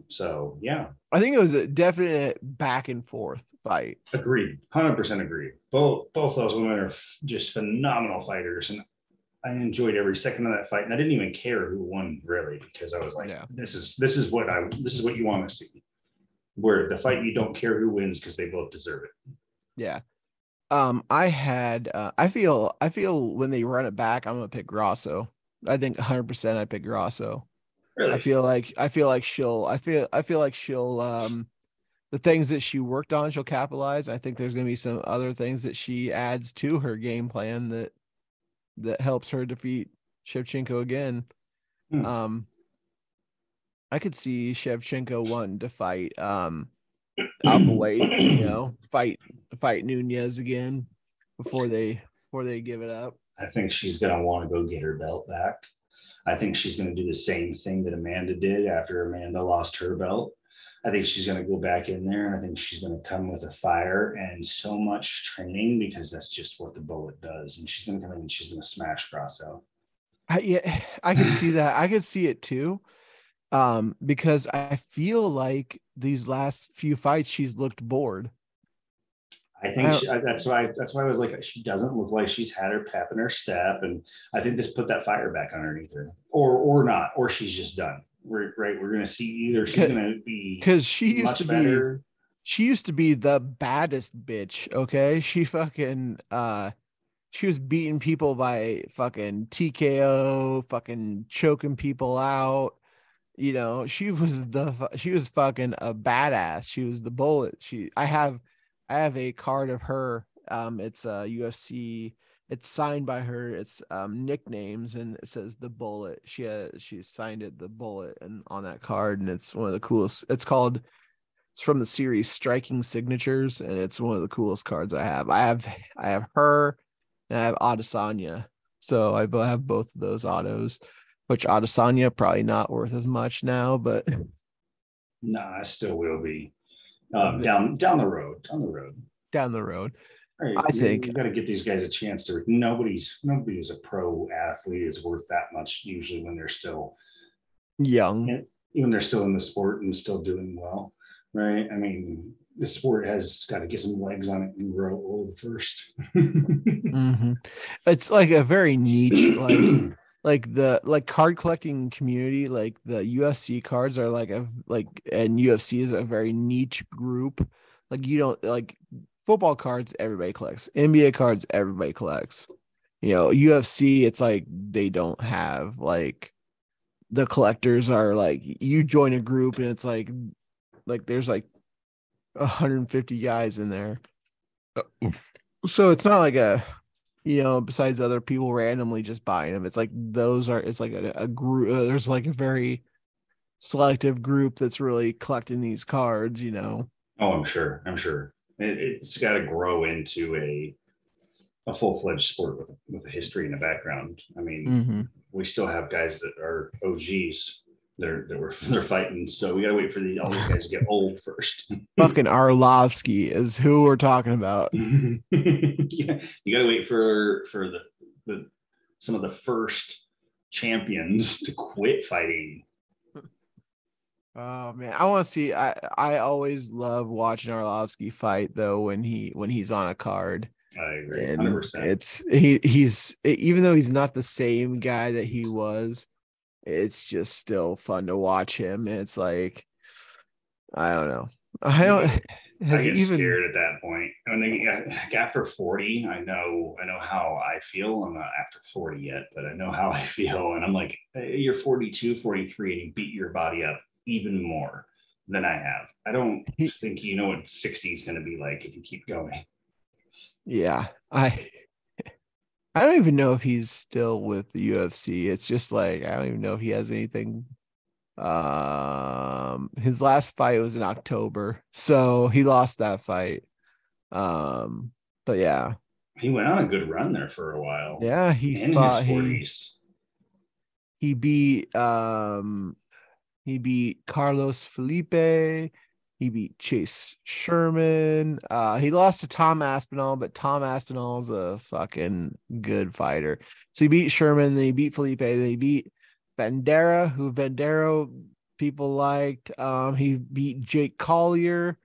So yeah. I think it was a definite back and forth fight. Agreed. 100% agreed. Both those women are just phenomenal fighters, and I enjoyed every second of that fight. And I didn't even care who won really, because I was like, this is what you want to see. Where the fight you don't care who wins because they both deserve it. Yeah. I feel when they run it back, I'm gonna pick Grasso. I think 100% I pick Grasso. Really? I feel like she'll the things that she worked on, she'll capitalize. I think there's gonna be some other things that she adds to her game plan that helps her defeat Shevchenko again. I could see Shevchenko wanting to fight Alpaweight, fight Nunez again before they give it up. I think she's gonna want to go get her belt back. I think she's gonna do the same thing that Amanda did after Amanda lost her belt. I think she's gonna go back in there, and I think she's gonna come with a fire and so much training, because that's just what the bullet does. And she's gonna come in and she's gonna smash Grasso. Yeah, I could see that. I could see it too. Because I feel like these last few fights she's looked bored. I think that's why I was like, she doesn't look like she's had her pep in her step, and I think this put that fire back underneath her, or not, or she's just done. We're gonna see either she's gonna be, because she used to better. be, she used to be the baddest bitch. Okay, she fucking she was beating people by fucking TKO, fucking choking people out. She was fucking a badass. She was the bullet. I have a card of her. It's a UFC. It's signed by her. It's nicknames, and it says the bullet. She signed it the bullet, and on that card, and it's one of the coolest. It's from the series Striking Signatures, and it's one of the coolest cards I have. I have her, and I have Adesanya. So I have both of those autos. Which Adesanya probably not worth as much now, but I still will be down the road. Right. I think you got to get these guys a chance to. Nobody who's a pro athlete is worth that much usually when they're still young, even they're still in the sport and still doing well, right? I mean, the sport has got to get some legs on it and grow old first. Mm-hmm. It's like a very niche, like card collecting community. Like the UFC cards are and UFC is a very niche group. Like you don't like football cards, everybody collects. NBA cards, everybody collects. UFC, it's like they don't have like the collectors are like you join a group and it's like there's like 150 guys in there. So it's not like besides other people randomly just buying them. It's like it's like a group. There's like a very selective group that's really collecting these cards. Oh, I'm sure. It's got to grow into a full-fledged sport with a history and a background. I mean, we still have guys that are OGs. They're fighting, so we gotta wait for all these guys to get old first. Fucking Arlovsky is who we're talking about. Yeah, you gotta wait for the some of the first champions to quit fighting. Oh man, I want to see. I always love watching Arlovsky fight though when he's on a card. I agree, 100%. It's he's even though he's not the same guy that he was, it's just still fun to watch him. It's like I don't know. I get scared at that point. After 40, I know how I feel. I'm not after 40 yet, but I know how I feel. And I'm like, you're 42, 43, and you beat your body up even more than I have. I don't think you know what 60 is going to be like if you keep going. Yeah. I don't even know if he's still with the UFC. It's just like I don't even know if he has anything. His last fight was in October, so he lost that fight. Um, but yeah, He went on a good run there for a while yeah, in his 40s. he beat he beat Carlos Felipe. He beat Chase Sherman. He lost to Tom Aspinall, but Tom Aspinall's a fucking good fighter. So he beat Sherman, then he beat Felipe, then he beat Bandera, who Bandera people liked. He beat Jake Collier,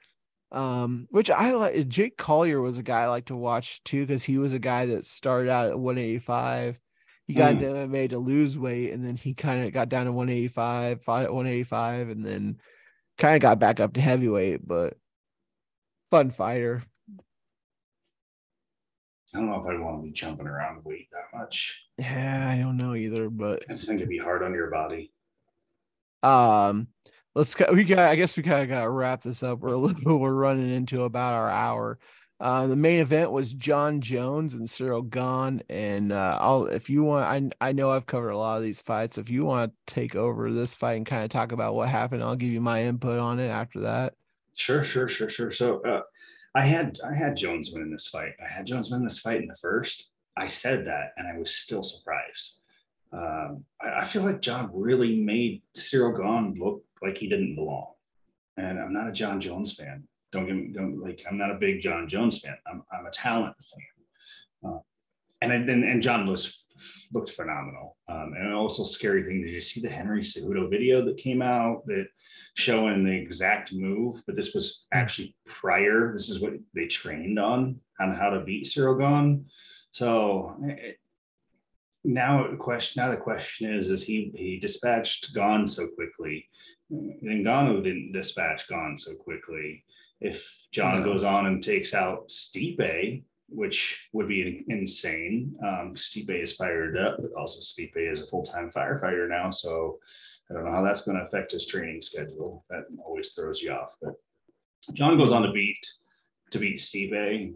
which I like. Jake Collier was a guy I like to watch too, because he was a guy that started out at 185. He got into MMA to lose weight, and then he kind of got down to 185, fought at 185, and then kind of got back up to heavyweight. But fun fighter. I don't know if I want to be jumping around weight that much. Yeah, I don't know either, but I just think it'd be hard on your body. um, we got. I guess we kind of got to wrap this up. We're running into about our hour. The main event was John Jones and Cyril Gahn, and I'll if you want. I know I've covered a lot of these fights. If you want to take over this fight and kind of talk about what happened, I'll give you my input on it after that. Sure. So I had Jones winning this fight. I had Jones winning this fight in the first. I said that, and I was still surprised. I feel like John really made Cyril Gahn look like he didn't belong. And I'm not a John Jones fan. Don't like. I'm not a big John Jones fan. I'm a talent fan. And John looked phenomenal. And also scary thing. Did you see the Henry Cejudo video that came out that showing the exact move? But this was actually prior. This is what they trained on how to beat Cyril Gahn. So now the question is he dispatched Gahn so quickly? Ngannou didn't dispatch Gahn so quickly. If John No. goes on and takes out Stipe, which would be insane. Stipe is fired up, but also Stipe is a full-time firefighter now, so I don't know how that's going to affect his training schedule. That always throws you off. But John goes on to beat Stipe.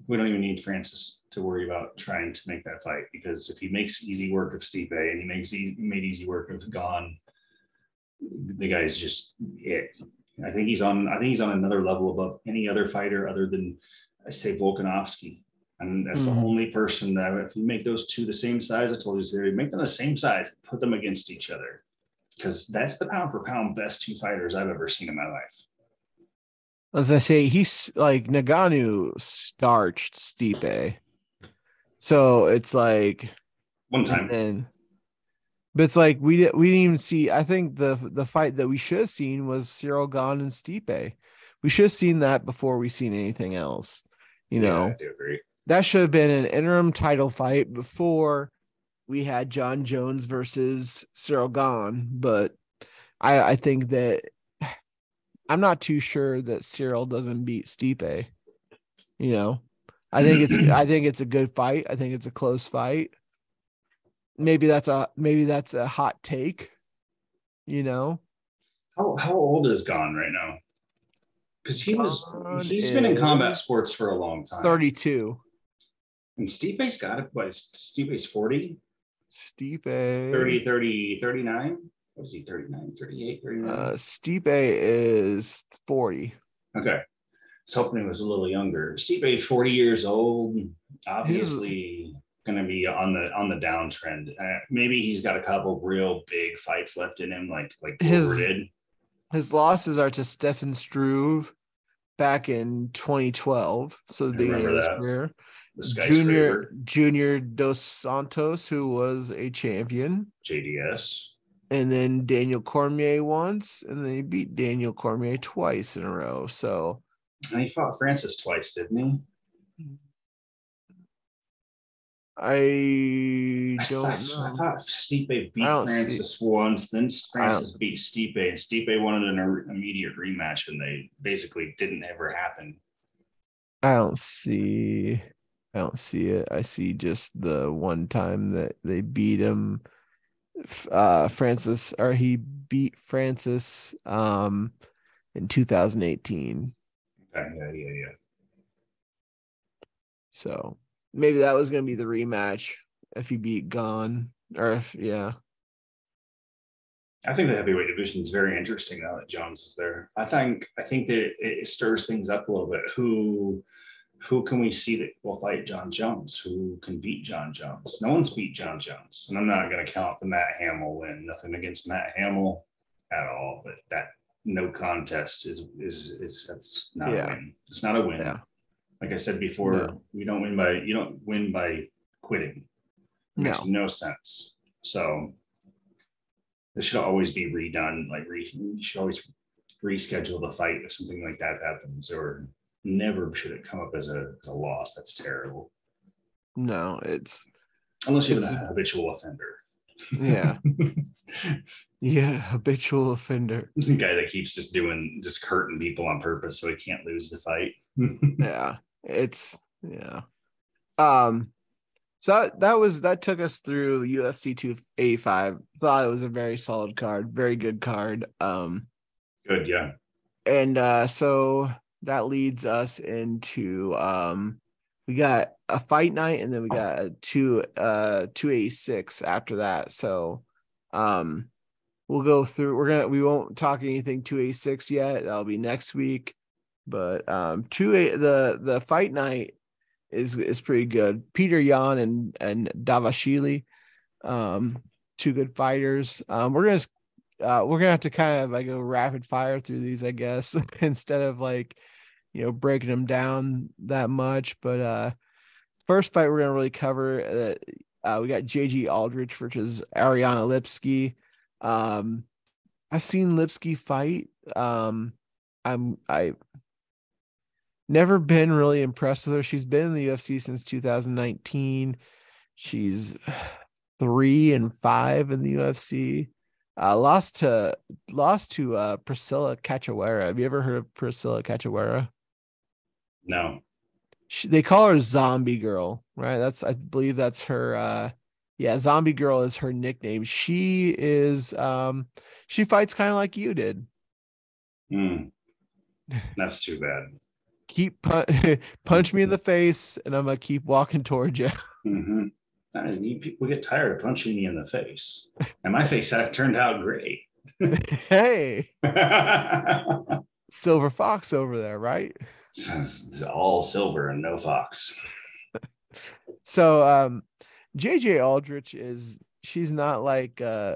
We don't even need Francis to worry about trying to make that fight, because if he makes easy work of Stipe and he made easy work of Gahn, the guy's just it. I think he's on another level above any other fighter other than, I say, Volkanovski. And that's the only person that, if you make those two the same size, I told you, Zary, make them the same size, put them against each other. Because that's the pound for pound best two fighters I've ever seen in my life. As I say, he's like Nagano starched Stipe. So it's like One and time. then but it's like we didn't even see. I think the fight that we should have seen was Cyril Gahn and Stipe. We should have seen that before we seen anything else. Yeah, I do agree. That should have been an interim title fight before we had John Jones versus Cyril Gahn. But I think that I'm not too sure that Cyril doesn't beat Stipe. You know, I think it's a good fight. I think it's a close fight. Maybe that's a hot take. You know, How old is Gahn right now? Because John he's been in combat is sports for a long time. 32. And Stipe's got it. What is Stipe's 40? Stipe 39? What is he, 39, 38, 39? Stipe is 40. Okay. So hoping he was a little younger. Stipe, 40 years old, His obviously going to be on the downtrend. Maybe he's got a couple real big fights left in him, like Glover his did. his losses are to Stefan Struve back in 2012, so the I beginning remember of his that. career. The skyscraper. Junior Dos Santos, who was a champion, JDS. and then Daniel Cormier once, and then he beat Daniel Cormier twice in a row. So And he fought Francis twice, didn't he? I don't I know. thought Stipe I beat don't see. Francis once, then I don't. Francis beat Stipe, and Stipe wanted an immediate rematch, and they basically didn't ever happen. I don't see. I don't see it. I see just the one time that they beat him. Francis, or he beat Francis in 2018. Okay, yeah. So maybe that was going to be the rematch if he beat Gon, or if I think the heavyweight division is very interesting now that Jones is there. I think that it stirs things up a little bit. Who can we see that will fight John Jones? Who can beat John Jones? No one's beat John Jones, and I'm not going to count the Matt Hamill win. Nothing against Matt Hamill at all, but that no contest is that's not a win. It's not a win. Yeah. Like I said before, you don't win by quitting. It makes no sense. So this should always be redone. You should always reschedule the fight if something like that happens, or never should it come up as a loss. That's terrible. No, it's unless you're a habitual offender. Yeah. Habitual offender. The guy that keeps just hurting people on purpose so he can't lose the fight. So that took us through UFC 285. Thought it was a very solid card, very good card. Good, yeah. And so that leads us into we got a fight night, and then we got a 286 after that. So we'll go through. We won't talk anything 286 yet. That'll be next week. But the fight night is pretty good. Peter Yan and Davashvili, two good fighters. We're gonna have to kind of go rapid fire through these, I guess, instead of breaking them down that much. But first fight we're gonna really cover, we got JG Aldrich versus Ariana Lipski. I've seen Lipski fight. I've never been really impressed with her. She's been in the UFC since 2019. She's 3-5 in the UFC. Lost to Priscilla Cachoeira. Have you ever heard of Priscilla Cachoeira? No. They call her Zombie Girl, right? I believe that's her. Zombie Girl is her nickname. She is she fights kind of like you did. That's too bad. Keep punch me in the face, and I'm gonna keep walking towards you. Mm-hmm. People get tired of punching me in the face, and my face turned out great. Hey, Silver Fox over there, right? It's all silver and no fox. So, JJ Aldrich she's not like an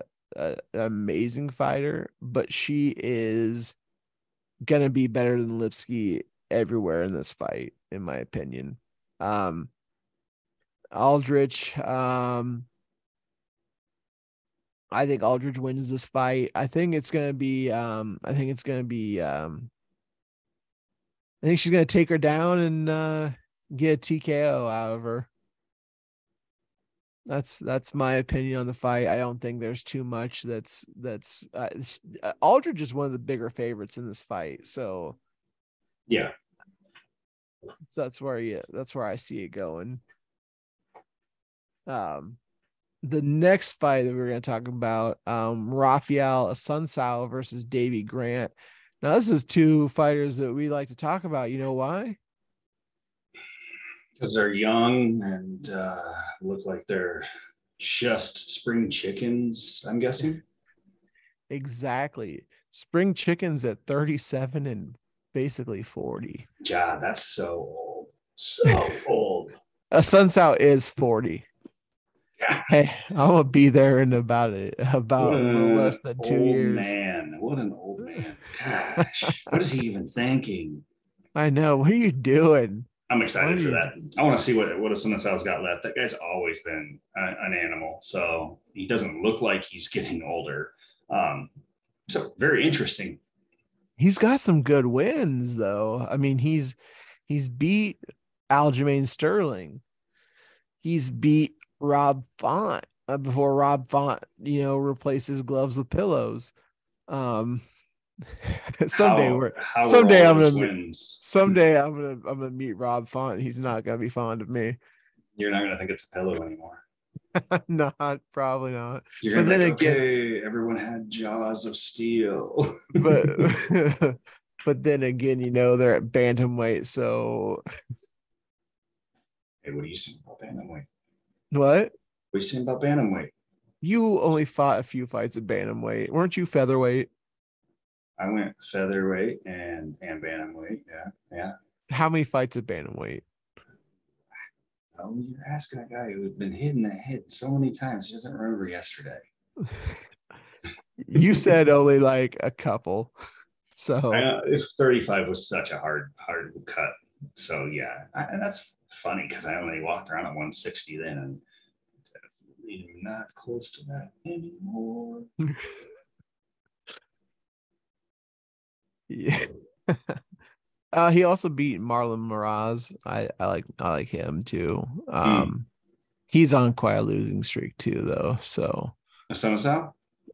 amazing fighter, but she is gonna be better than Lipski everywhere in this fight, in my opinion. Aldrich, I think Aldrich wins this fight. I think she's gonna take her down and get a TKO out of her. That's my opinion on the fight. I don't think there's too much that's Aldrich is one of the bigger favorites in this fight. So yeah. So that's where I see it going. The next fight that we're going to talk about, Rafael Assunção versus Davy Grant. Now, this is two fighters that we like to talk about. You know why? Because they're young and look like they're just spring chickens, I'm guessing. Exactly. Spring chickens at 37 and basically 40. God, that's so old. So old. Assunção is 40. Hey, I'm gonna be there in about a little less than 2 years. Man, what an old man! Gosh, what is he even thinking? I know. What are you doing? I'm excited for that. I want to see what Assunção's got left. That guy's always been an animal, so he doesn't look like he's getting older. So very interesting. He's got some good wins, though. I mean, he's beat Aljamain Sterling. He's beat Rob Font before Rob Font, replaces gloves with pillows. Someday I'm gonna meet Rob Font. He's not gonna be fond of me. You're not gonna think it's a pillow anymore. Probably not. You're gonna think, okay, everyone had jaws of steel. But then again, they're at bantamweight, so Hey, what are you saying about bantamweight? What? What are you saying about bantamweight? You only fought a few fights at bantamweight. Weren't you featherweight? I went featherweight and bantamweight. Yeah, yeah. How many fights at bantamweight? Oh, you're asking a guy who's been hit in the head so many times he doesn't remember yesterday. You said only like a couple. So If 35 was such a hard cut, so yeah, and that's funny because I only walked around at 160 then, and definitely not close to that anymore. yeah. He also beat Marlon Moraz. I like him too. He's on quite a losing streak too, though. So Asano.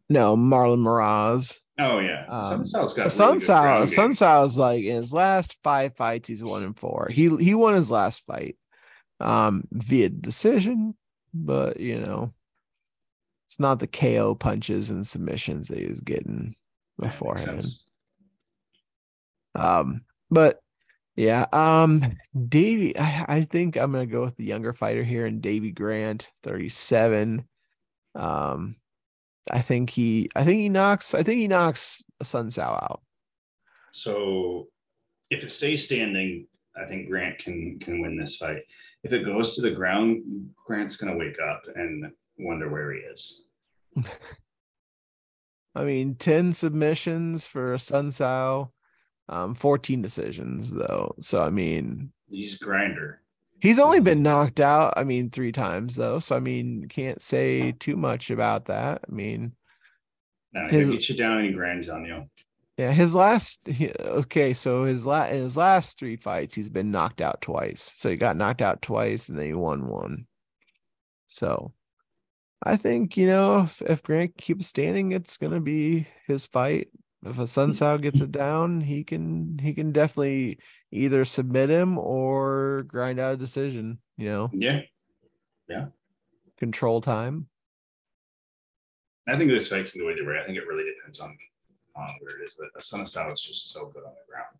no, Marlon Moraz. Oh yeah, Asano's got Sun really good Sao, ground Sun game. Sao's like in his last 5 fights, he's 1-4. He won his last fight, via decision, but it's not the KO punches and submissions that he was getting That makes beforehand. sense. But yeah, Davey, I think I'm gonna go with the younger fighter here, and Davey Grant, 37. Um, I think he knocks Sun Sao out. So if it stays standing, I think Grant can win this fight. If it goes to the ground, Grant's gonna wake up and wonder where he is. I mean, 10 submissions for Sun Sao, 14 decisions though. So I mean, He's a grinder. he's only been knocked out, I mean, 3 times though. So I mean, can't say too much about that. I mean, Now he'll his get you down and he grinds on you. yeah, okay, so in his last 3 fights, he's been knocked out twice. So he got knocked out twice and then he won one. So I think, if Grant keeps standing, it's gonna be his fight. If a Sun Sao gets it down, he can definitely either submit him or grind out a decision, Yeah, yeah. control time. I think this fight can go either way. I think it really depends on where it is. But Asano is just so good on the ground,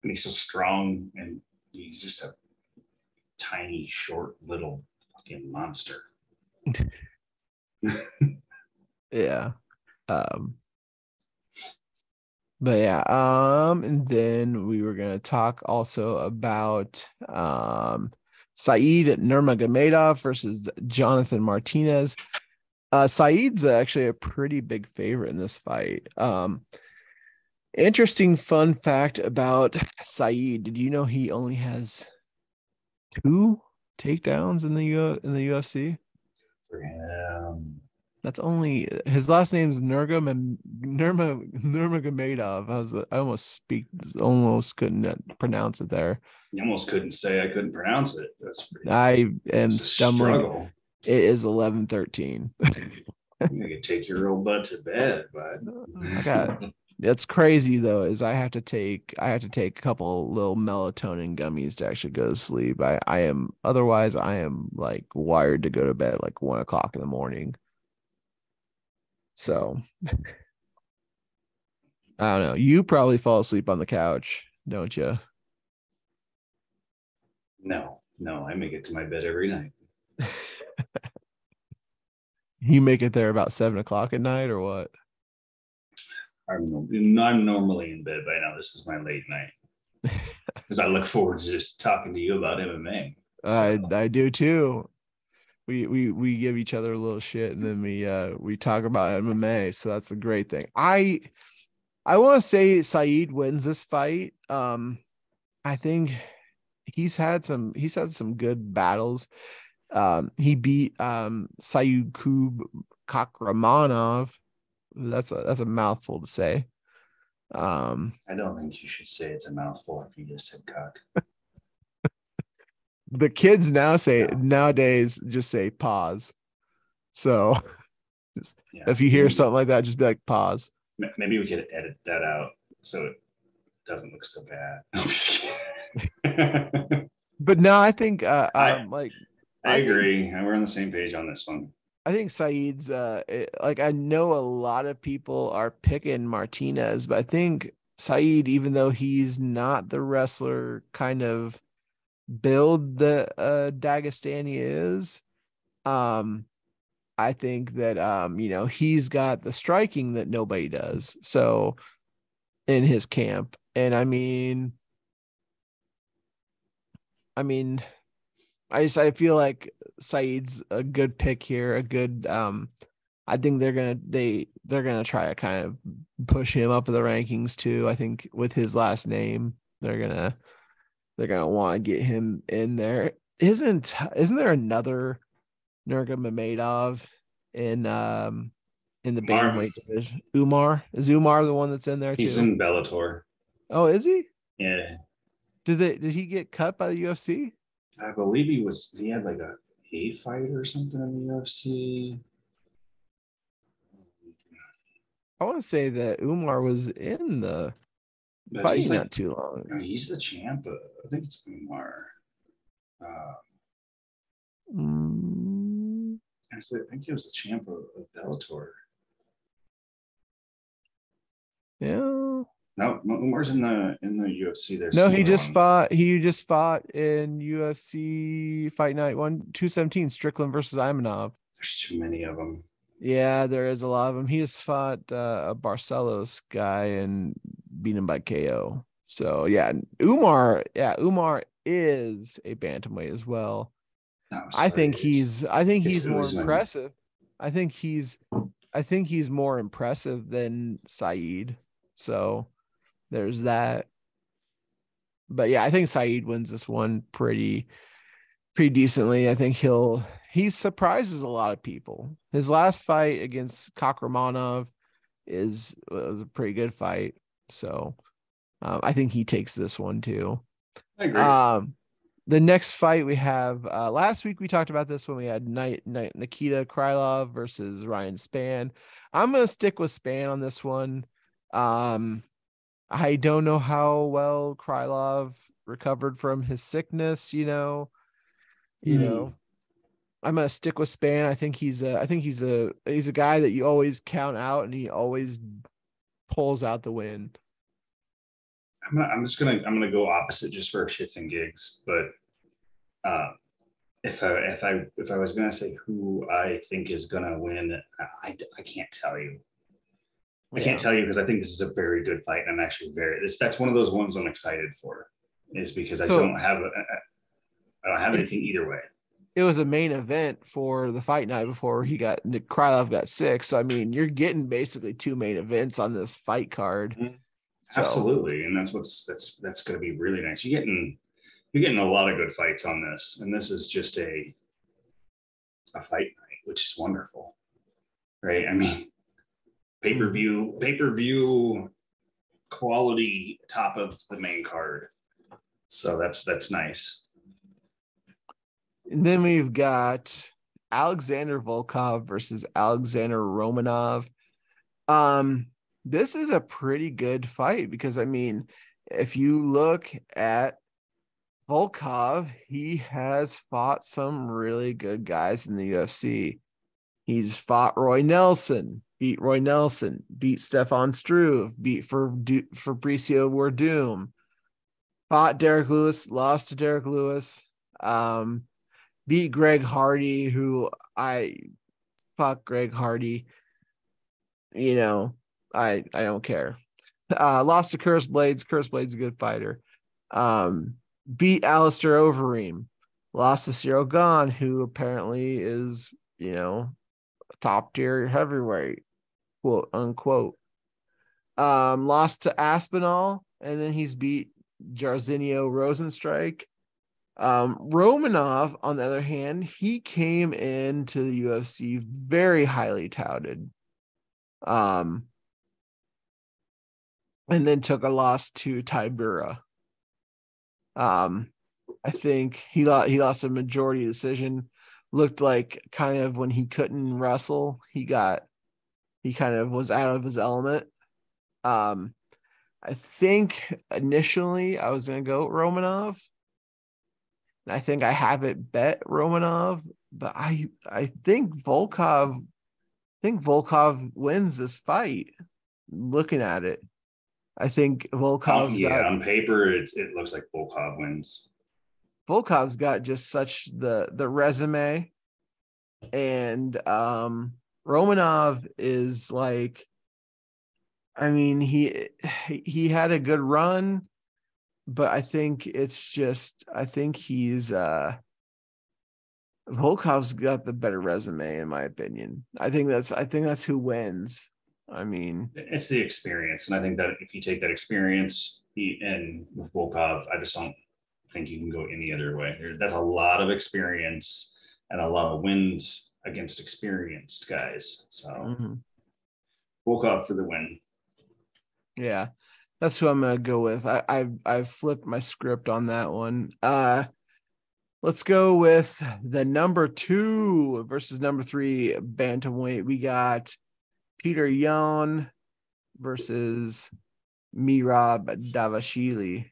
and he's so strong, and he's just a tiny, short, little fucking monster. Yeah. Um, but yeah, and then we were gonna talk also about Saeed Nurmagomedov versus Jonathan Martinez. Saeed's actually a pretty big favorite in this fight. Interesting fun fact about Saeed. Did you know he only has 2 takedowns in the UFC? For him, That's only his last name's Nurmagomedov. I almost couldn't pronounce it there. you almost couldn't say I couldn't pronounce it. That's pretty. I am It's a stumbling. struggle. It is 11:13. You could take your old butt to bed, but I got That's crazy though, is I have to take a couple little melatonin gummies to actually go to sleep. I am like wired to go to bed like 1 o'clock in the morning. So I don't know. You probably fall asleep on the couch, don't you? no, I make it to my bed every night. You make it there about 7 o'clock at night or what? I'm normally in bed by now. This is my late night because I look forward to just talking to you about MMA. I do too. We give each other a little shit and then we talk about MMA, so that's a great thing. I want to say Saeed wins this fight. I think he's had some good battles. He beat Sayukub Kakramanov. That's a mouthful to say. I don't think you should say it's a mouthful if you just said cock. The kids nowadays just say pause. So if you hear something like that, just be like pause. Maybe we could edit that out so it doesn't look so bad. But no, I think I agree. think, We're on the same page on this one. I think Saeed's I know a lot of people are picking Martinez, but I think Saeed, even though he's not the wrestler kind of build that Dagestani is. I think that he's got the striking that nobody does. So in his camp. And I mean, I feel like Saeed's a good pick here, a good I think they're gonna try to kind of push him up in the rankings too. I think with his last name, they're gonna want to get him in there. Isn't there another Nurmagomedov in the Umar, bantamweight division? Umar, is Umar the one that's in there he's too? in Bellator. Oh, is he? Yeah, Did he get cut by the UFC? I believe he had like a fight or something in the UFC. I want to say that Umar was in the But fight he's like, not too long. I mean, he's the champ. I think it's Umar. Uh, Mm, Actually, I think he was the champ of Bellator. yeah. No, Umar's in the UFC. There's No, some he other just one. fought. He just fought in UFC Fight Night 217, Strickland versus Imanov. There's too many of them. Yeah, there is a lot of them. He just fought a Barcelos guy and beat him by KO. So yeah, Umar is a bantamweight as well. No, I think sorry, he's it's more Usman. impressive. I think he's more impressive than Saeed. So there's that. But yeah, I think Saeed wins this one pretty decently. I think he surprises a lot of people. His last fight against Kakramanov was a pretty good fight. So I think he takes this one too. I agree. The next fight we have last week we talked about this when we had Nikita Krylov versus Ryan Spann. I'm gonna stick with Spann on this one. I don't know how well Krylov recovered from his sickness, you Hmm. know. I'm gonna stick with Spann. I think he's a guy that you always count out and he always pulls out the win. I'm gonna go opposite just for shits and gigs. But uh, if I was gonna say who I think is gonna win, I can't tell you. I can't Yeah. tell you because I think this is a very good fight. I'm actually that's one of those ones I'm excited for, is because So I don't have it's anything either way. it was a main event for the fight night before Krylov got sick. So I mean, you're getting basically two main events on this fight card. Mhm. So Absolutely, and that's going to be really nice. You're getting a lot of good fights on this, and this is just a fight night, which is wonderful, right? I mean, pay per view quality top of the main card, so that's nice. and then we've got Alexander Volkov versus Alexander Romanov. Um, this is a pretty good fight because I mean, if you look at Volkov, he has fought some really good guys in the UFC. He's fought Roy Nelson, beat Stefan Struve, beat Fabricio Werdum, fought Derek Lewis, lost to Derek Lewis, um, beat Greg Hardy, who I fuck Greg Hardy. You know, I don't care. Lost to Curse Blades. Curse Blades a good fighter. Beat Alistair Overeem. Lost to Cyril Gahn, who apparently is, top tier heavyweight, quote unquote. Lost to Aspinall, and then he's beat Jarzinho Rosenstrike. Romanov, on the other hand, he came into the UFC very highly touted. Um, and then took a loss to Tybura. I think he lost a majority decision. Looked like kind of when he couldn't wrestle, he kind of was out of his element. Um, I think initially I was gonna go Romanov, and I think I have it bet Romanov, but I think Volkov wins this fight. Looking at it, I think Volkov's Yeah, got on paper it looks like Volkov wins. Volkov's got just such the resume, and Romanov is like, I mean, he had a good run, but I think he's Volkov's got the better resume in my opinion. I think that's who wins. I mean, it's the experience, and I think that if you take that experience and with Volkov, I just don't think you can go any other way. That's a lot of experience and a lot of wins against experienced guys. So Volkov for the win. Yeah, that's who I'm gonna go with. I've flipped my script on that one. Let's go with the number 2 versus number 3 bantamweight. We got Peter Yan versus Mirab Davashili.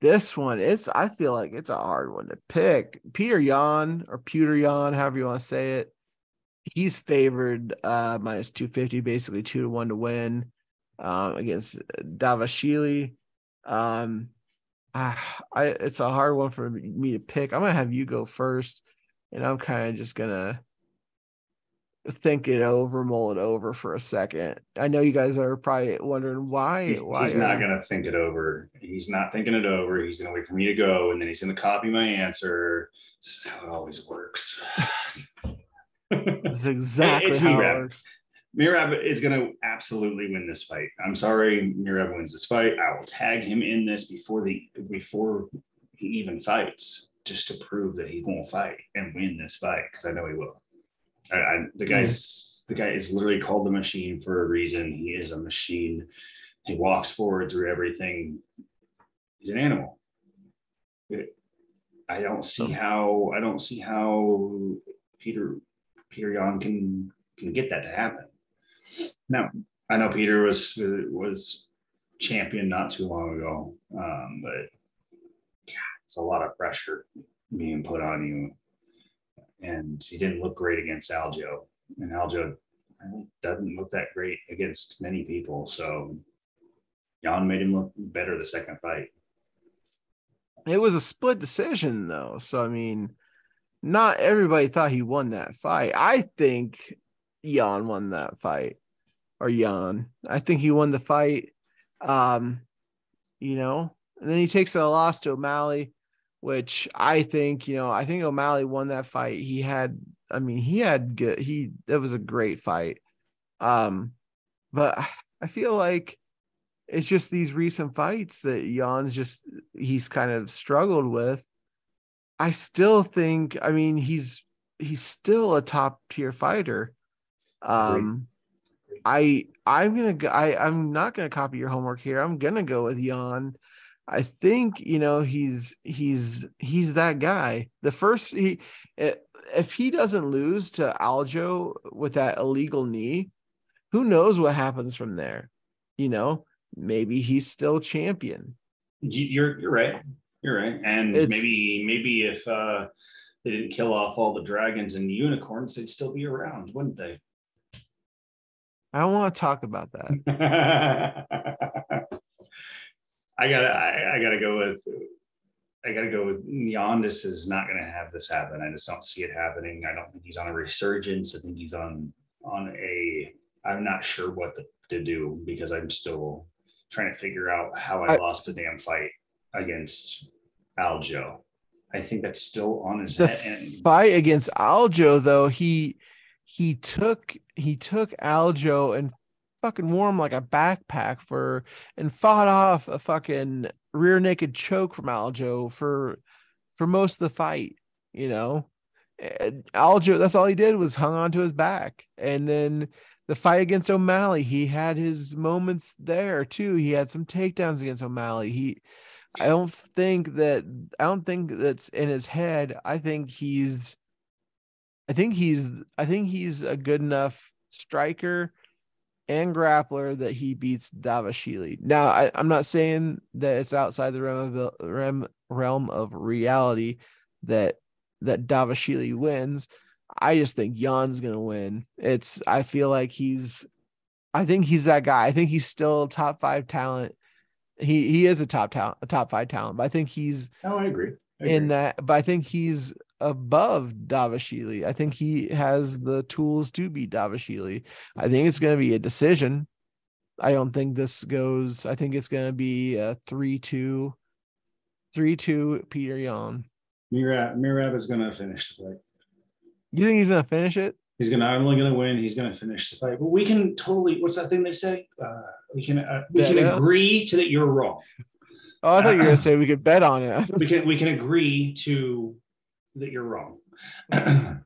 This one, I feel like it's a hard one to pick. Peter Yan, however you want to say it, he's favored minus 250, basically 2-1 to win against Davashili. It's a hard one for me to pick. I'm gonna have you go first, and I'm kind of just gonna think it over, mull it over for a second. I know you guys are probably wondering why. He's not gonna think it over. He's not thinking it over. He's gonna wait for me to go, and then he's gonna copy my answer. This is how it always works. That's exactly how it works. Mirab is going to absolutely win this fight. I'm sorry, Mirab wins this fight. I will tag him in this before he even fights, just to prove that he won't fight and win this fight, because I know he will. The guy is literally called the machine for a reason. He is a machine. He walks forward through everything. He's an animal. I don't see how Peter Yan can get that to happen. Now, I know Peter was champion not too long ago, but it's a lot of pressure being put on you. And he didn't look great against Aljo. And Aljo doesn't look that great against many people. So Yan made him look better the second fight. It was a split decision, though. So, I mean, not everybody thought he won that fight. I think Yan won that fight. Or Yan. I think he won the fight. And then he takes a loss to O'Malley, which I think O'Malley won that fight. That was a great fight. But I feel like it's just these recent fights that he's kind of struggled with. I still think, he's still a top tier fighter. I'm not gonna copy your homework here. I'm gonna go with Yan. I think he's that guy. If he doesn't lose to Aljo with that illegal knee, who knows what happens from there? Maybe he's still champion. You're right. You're right. And maybe if they didn't kill off all the dragons and unicorns, they'd still be around, wouldn't they? I don't want to talk about that. I gotta go with Yondis is not gonna have this happen. I just don't see it happening. I don't think he's on a resurgence. I think he's on I'm not sure what to do, because I'm still trying to figure out how I lost a damn fight against Aljo. I think that's still on his head. The fight against Aljo, though, he took Aljo and fucking wore him like a backpack and fought off a fucking rear naked choke from Aljo for most of the fight. Aljo, that's all he did was hung onto his back. And then the fight against O'Malley, he had his moments there too. He had some takedowns against O'Malley. I don't think that's in his head. I think he's a good enough striker and grappler that he beats Davashili. Now, I'm not saying that it's outside the realm of reality that Davashili wins. I just think Jan's gonna win. I think he's that guy. I think he's still top 5 talent. He is a top talent, a top 5 talent, but I think he's Oh, I agree. in that, but I think he's above Davashili. I think he has the tools to beat Davashili. I think it's going to be a decision. I don't think this goes. I think it's going to be a 3-2, 3-2 Peter Yan. Mirab is going to finish the fight. You think he's going to finish it? He's not only going to win, he's going to finish the fight. But we can totally, what's that thing they say? We can agree to that you're wrong. Oh, I thought you were going to say we could bet on it. we can agree to that you're wrong. I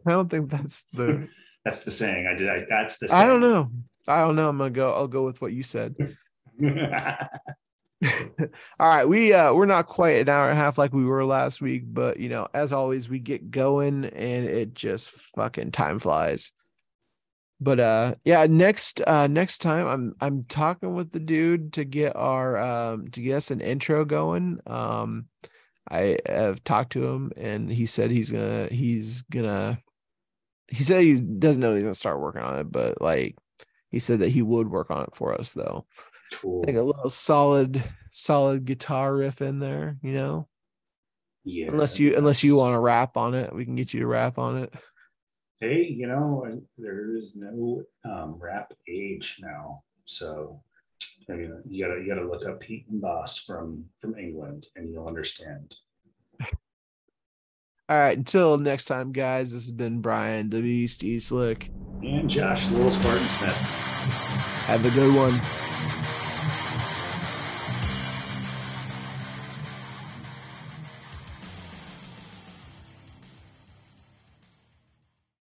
don't think that's the that's the saying. That's the saying. I don't know. I'll go with what you said. All right, we're not quite an hour and a half like we were last week, but as always, we get going and it just fucking time flies. But yeah, next time I'm talking with the dude to get us an intro going. I have talked to him and he said he said he doesn't know he's gonna start working on it, but like he said that he would work on it for us though. Cool. Like a little solid guitar riff in there, Yeah. Unless you want to rap on it, we can get you to rap on it. Hey, there is no rap age now, so you gotta look up Pete and Boss from England, and you'll understand. All right, until next time, guys. This has been Brian, the Beast Eastlick, and Josh, Little Spartan Smith. Have a good one.